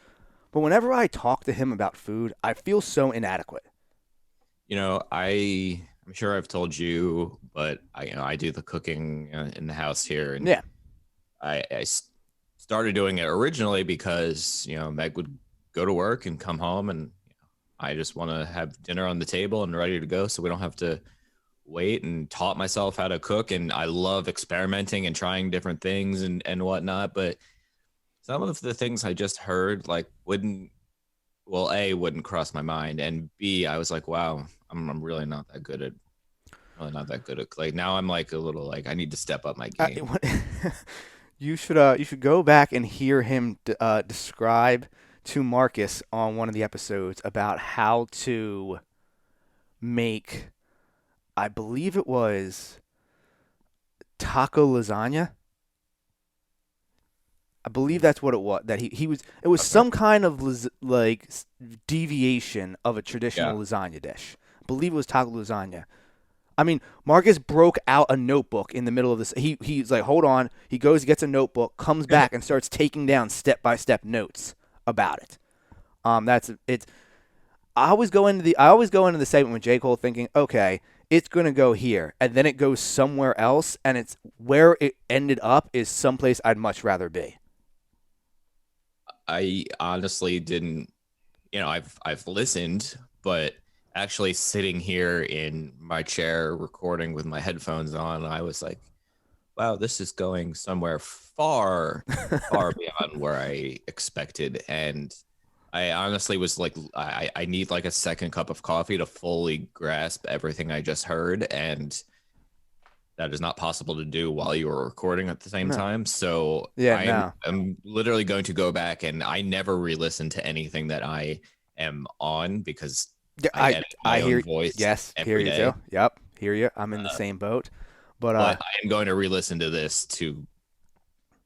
But whenever I talk to him about food, I feel so inadequate. I'm sure I've told you, but I do the cooking in the house here, and Yeah. I started doing it originally because Meg would go to work and come home, and I just want to have dinner on the table and ready to go, so we don't have to wait, and taught myself how to cook. And I love experimenting and trying different things and whatnot. But some of the things I just heard wouldn't cross my mind, and B, I was like, wow, I'm really not that good at now I'm like a little like I need to step up my game. You should go back and hear him describe to Marcus on one of the episodes about how to make, I believe it was taco lasagna. I believe that's what it was. That he was. It was some kind of deviation of a traditional lasagna dish. I believe it was taco lasagna. I mean, Marcus broke out a notebook in the middle of this. He's like, hold on. He goes, gets a notebook, comes back, and starts taking down step-by-step notes about it. I always go into the segment with J. Cole thinking, okay, it's gonna go here, and then it goes somewhere else, and it's where it ended up is someplace I'd much rather be. I honestly didn't. I've listened, but actually sitting here in my chair recording with my headphones on, I was like, wow, this is going somewhere far beyond where I expected. And I honestly was like, I need like a second cup of coffee to fully grasp everything I just heard. And that is not possible to do while you are recording at the same time. So I'm literally going to go back, and I never re-listen to anything that I am on because I edit my own voice. Yes, every hear you day. too. Yep, hear you. I'm in the same boat. But I am going to re-listen to this to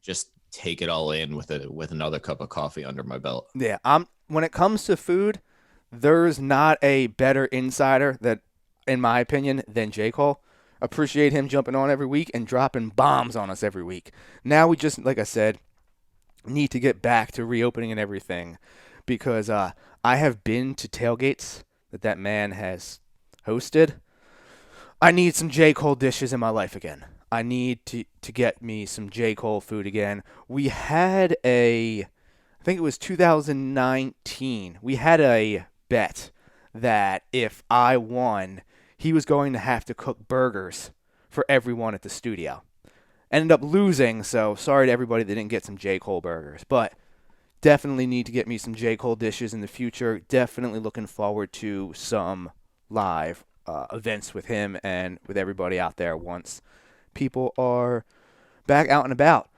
just take it all in with another cup of coffee under my belt. Yeah, when it comes to food, there's not a better insider that, in my opinion, than J. Cole. Appreciate him jumping on every week and dropping bombs on us every week. Now we just, like I said, need to get back to reopening and everything, because I have been to tailgates that man has hosted. I need some J. Cole dishes in my life again. I need to get me some J. Cole food again. We had I think it was 2019, we had a bet that if I won, he was going to have to cook burgers for everyone at the studio. Ended up losing, so sorry to everybody that didn't get some J. Cole burgers. But definitely need to get me some J. Cole dishes in the future. Definitely looking forward to some live events with him and with everybody out there once people are back out and about.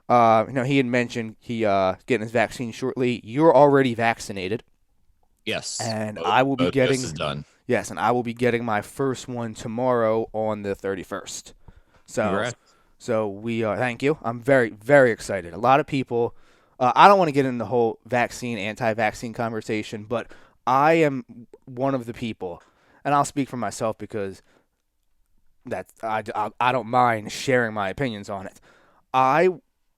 He had mentioned he getting his vaccine shortly. You're already vaccinated. Yes. And I will be getting doses done. Yes, and I will be getting my first one tomorrow on the 31st. Congrats. So we are. Thank you. I'm very, very excited. A lot of people. I don't want to get into the whole vaccine, anti-vaccine conversation, but I am one of the people, and I'll speak for myself because I don't mind sharing my opinions on it. I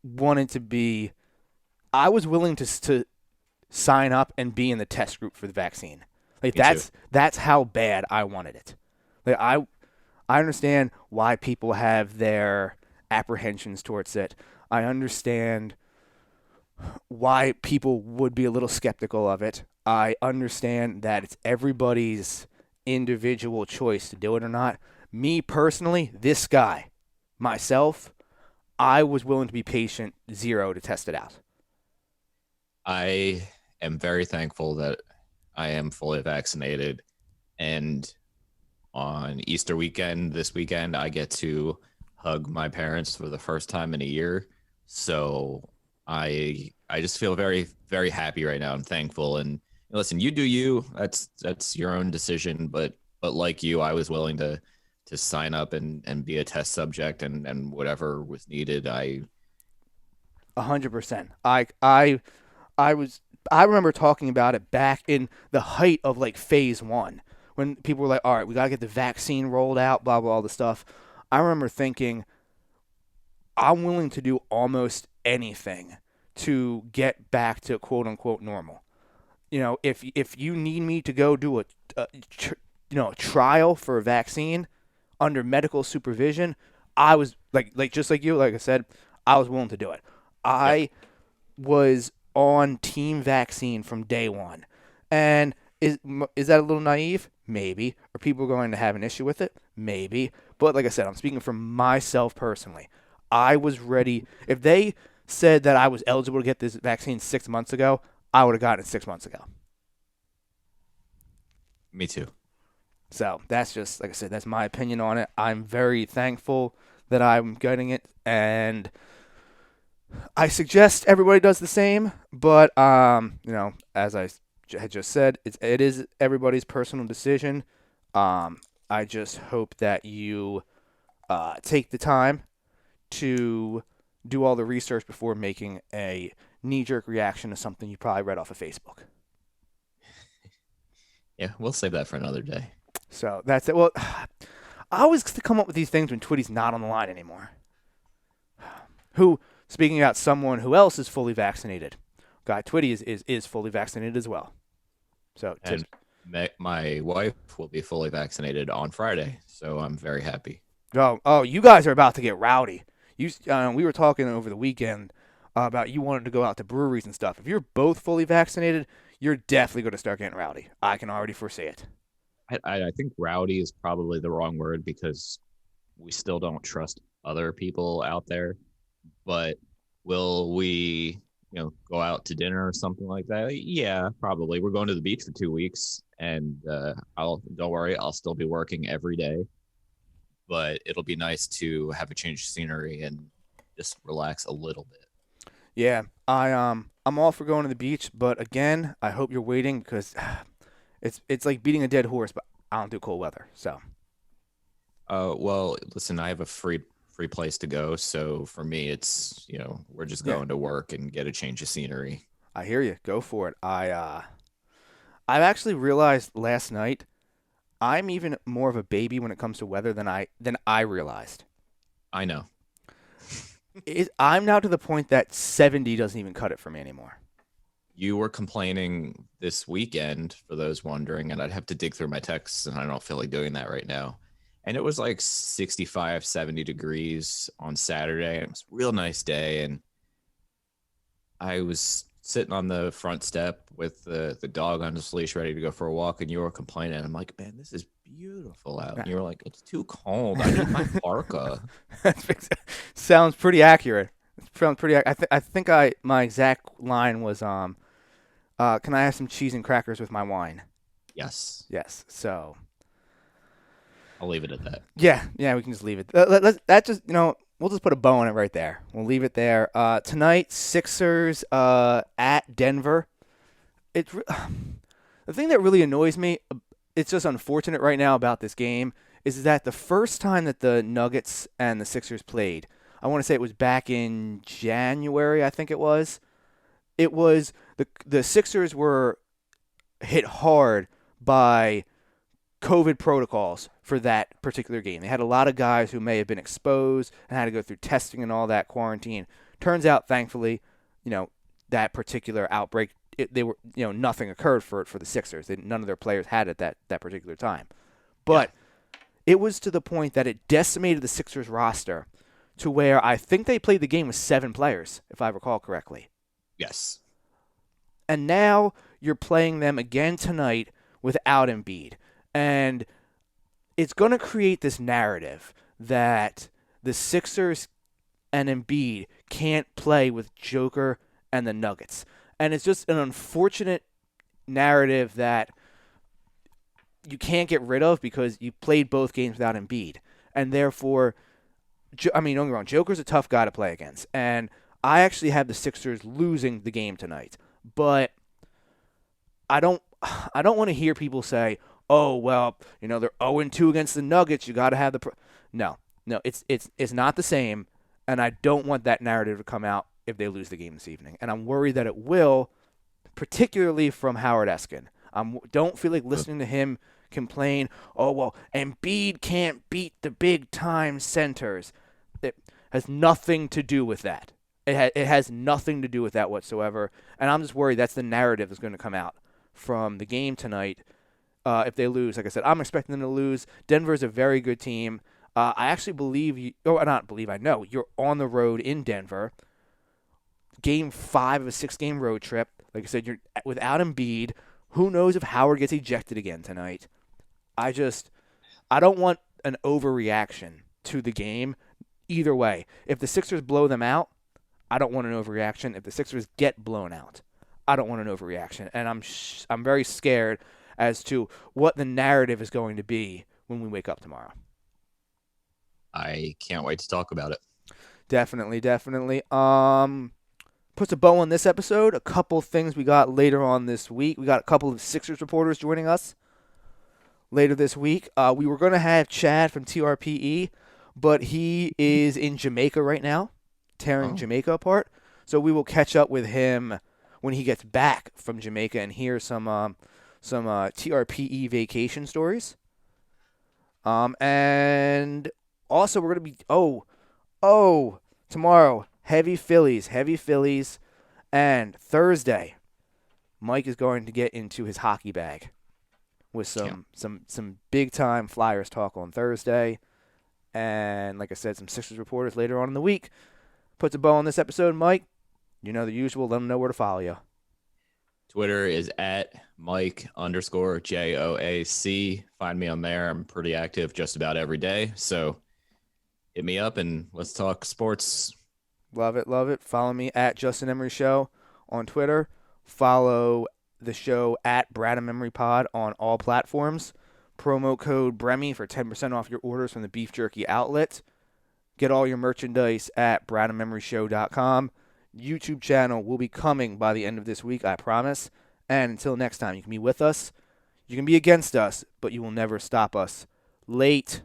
was willing to sign up and be in the test group for the vaccine. Like that's how bad I wanted it. Like I understand why people have their apprehensions towards it. I understand why people would be a little skeptical of it. I understand that it's everybody's individual choice to do it or not. Me personally, this guy, myself, I was willing to be patient 0 to test it out. I am very thankful that I am fully vaccinated, and on Easter weekend, this weekend, I get to hug my parents for the first time in a year. So I just feel very, very happy right now. I'm thankful. And listen, you do you. That's your own decision. But like you, I was willing to sign up and be a test subject and whatever was needed. 100%. I was I remember talking about it back in the height of like phase 1 when people were like, all right, we got to get the vaccine rolled out, blah, blah, all the stuff. I remember thinking, I'm willing to do almost anything to get back to quote unquote normal. If you need me to go do a trial for a vaccine under medical supervision, I was like just like you, like I said, I was willing to do it. I was on team vaccine from day one. And is that a little naive? Maybe. Are people going to have an issue with it? Maybe. But like I said, I'm speaking for myself personally. I was ready. If they said that I was eligible to get this vaccine 6 months ago, I would have gotten it 6 months ago. Me too. So that's just, like I said, that's my opinion on it. I'm very thankful that I'm getting it, and I suggest everybody does the same. But, as I had just said, it is everybody's personal decision. I just hope that you take the time to do all the research before making a knee-jerk reaction to something you probably read off of Facebook. Yeah, we'll save that for another day. So that's it. Well, I always come up with these things when Twitty's not on the line anymore. Who, speaking about someone who else is fully vaccinated, guy Twitty is fully vaccinated as well. So and my wife will be fully vaccinated on Friday, so I'm very happy. Oh, you guys are about to get rowdy. We were talking over the weekend about you wanted to go out to breweries and stuff. If you're both fully vaccinated, you're definitely going to start getting rowdy. I can already foresee it. I think rowdy is probably the wrong word because we still don't trust other people out there. But will we, go out to dinner or something like that? Yeah, probably. We're going to the beach for 2 weeks, and don't worry, I'll still be working every day. But it'll be nice to have a change of scenery and just relax a little bit. Yeah, I'm all for going to the beach, but again, I hope you're waiting because it's like beating a dead horse. But I don't do cold weather, so. Well, listen, I have a free place to go, so for me, it's we're just going to work and get a change of scenery. I hear you. Go for it. I've actually realized last night I'm even more of a baby when it comes to weather than I realized. I know. I'm now to the point that 70 doesn't even cut it for me anymore. You were complaining this weekend, for those wondering, and I'd have to dig through my texts, and I don't feel like doing that right now. And it was like 65, 70 degrees on Saturday. It was a real nice day, and I was sitting on the front step with the dog on his leash ready to go for a walk, and you were complaining. I'm like, man, this is beautiful out. And you were like, it's too cold. I need my parka. Sounds pretty accurate. I think my exact line was, can I have some cheese and crackers with my wine? Yes. So I'll leave it at that. Yeah, we can just leave it. We'll just put a bow on it right there. We'll leave it there. Tonight, Sixers at Denver. The thing that really annoys me, it's just unfortunate right now about this game, is that the first time that the Nuggets and the Sixers played, I want to say it was back in January, I think it was. It was the Sixers were hit hard by COVID protocols for that particular game. They had a lot of guys who may have been exposed and had to go through testing and all that quarantine. Turns out, thankfully, that particular outbreak, nothing occurred for the Sixers. None of their players had it that particular time. But it was to the point that it decimated the Sixers roster to where I think they played the game with 7 players, if I recall correctly. Yes. And now you're playing them again tonight without Embiid. And it's going to create this narrative that the Sixers and Embiid can't play with Joker and the Nuggets. And it's just an unfortunate narrative that you can't get rid of because you played both games without Embiid. And therefore, don't get me wrong, Joker's a tough guy to play against. And I actually have the Sixers losing the game tonight. But I don't want to hear people say, oh, well, they're 0-2 against the Nuggets. You got to have the No, it's not the same, and I don't want that narrative to come out if they lose the game this evening. And I'm worried that it will particularly from Howard Eskin. Don't feel like listening to him complain, oh, well, Embiid can't beat the big-time centers. It has nothing to do with that. It has nothing to do with that whatsoever. And I'm just worried that's the narrative that's going to come out from the game tonight if they lose. Like I said, I'm expecting them to lose. Denver's a very good team. I actually I know you're on the road in Denver. Game 5 of a 6-game road trip. Like I said, you're without Embiid. Who knows if Howard gets ejected again tonight? I don't want an overreaction to the game either way. If the Sixers blow them out, I don't want an overreaction. If the Sixers get blown out, I don't want an overreaction. And I'm very scared as to what the narrative is going to be when we wake up tomorrow. I can't wait to talk about it. Definitely. Puts a bow on this episode. A couple things we got later on this week. We got a couple of Sixers reporters joining us later this week. We were going to have Chad from TRPE, but he is in Jamaica right now, tearing Jamaica apart. So we will catch up with him when he gets back from Jamaica and hear some TRPE vacation stories. And also we're going to be tomorrow, heavy Phillies, and Thursday, Mike is going to get into his hockey bag with some big time Flyers talk on Thursday, and like I said, some Sixers reporters later on in the week. Puts a bow on this episode, Mike. You know the usual. Let them know where to follow you. Twitter is at Mike_JOAC. Find me on there. I'm pretty active just about every day, so hit me up and let's talk sports. Love it. Follow me at Justin Emery Show on Twitter. Follow the show at Brad and Memory Pod on all platforms. Promo code BREMI for 10% off your orders from the Beef Jerky outlet. Get all your merchandise at bradandmemoryshow.com. YouTube channel will be coming by the end of this week, I promise. And until next time, you can be with us, you can be against us, but you will never stop us. Late.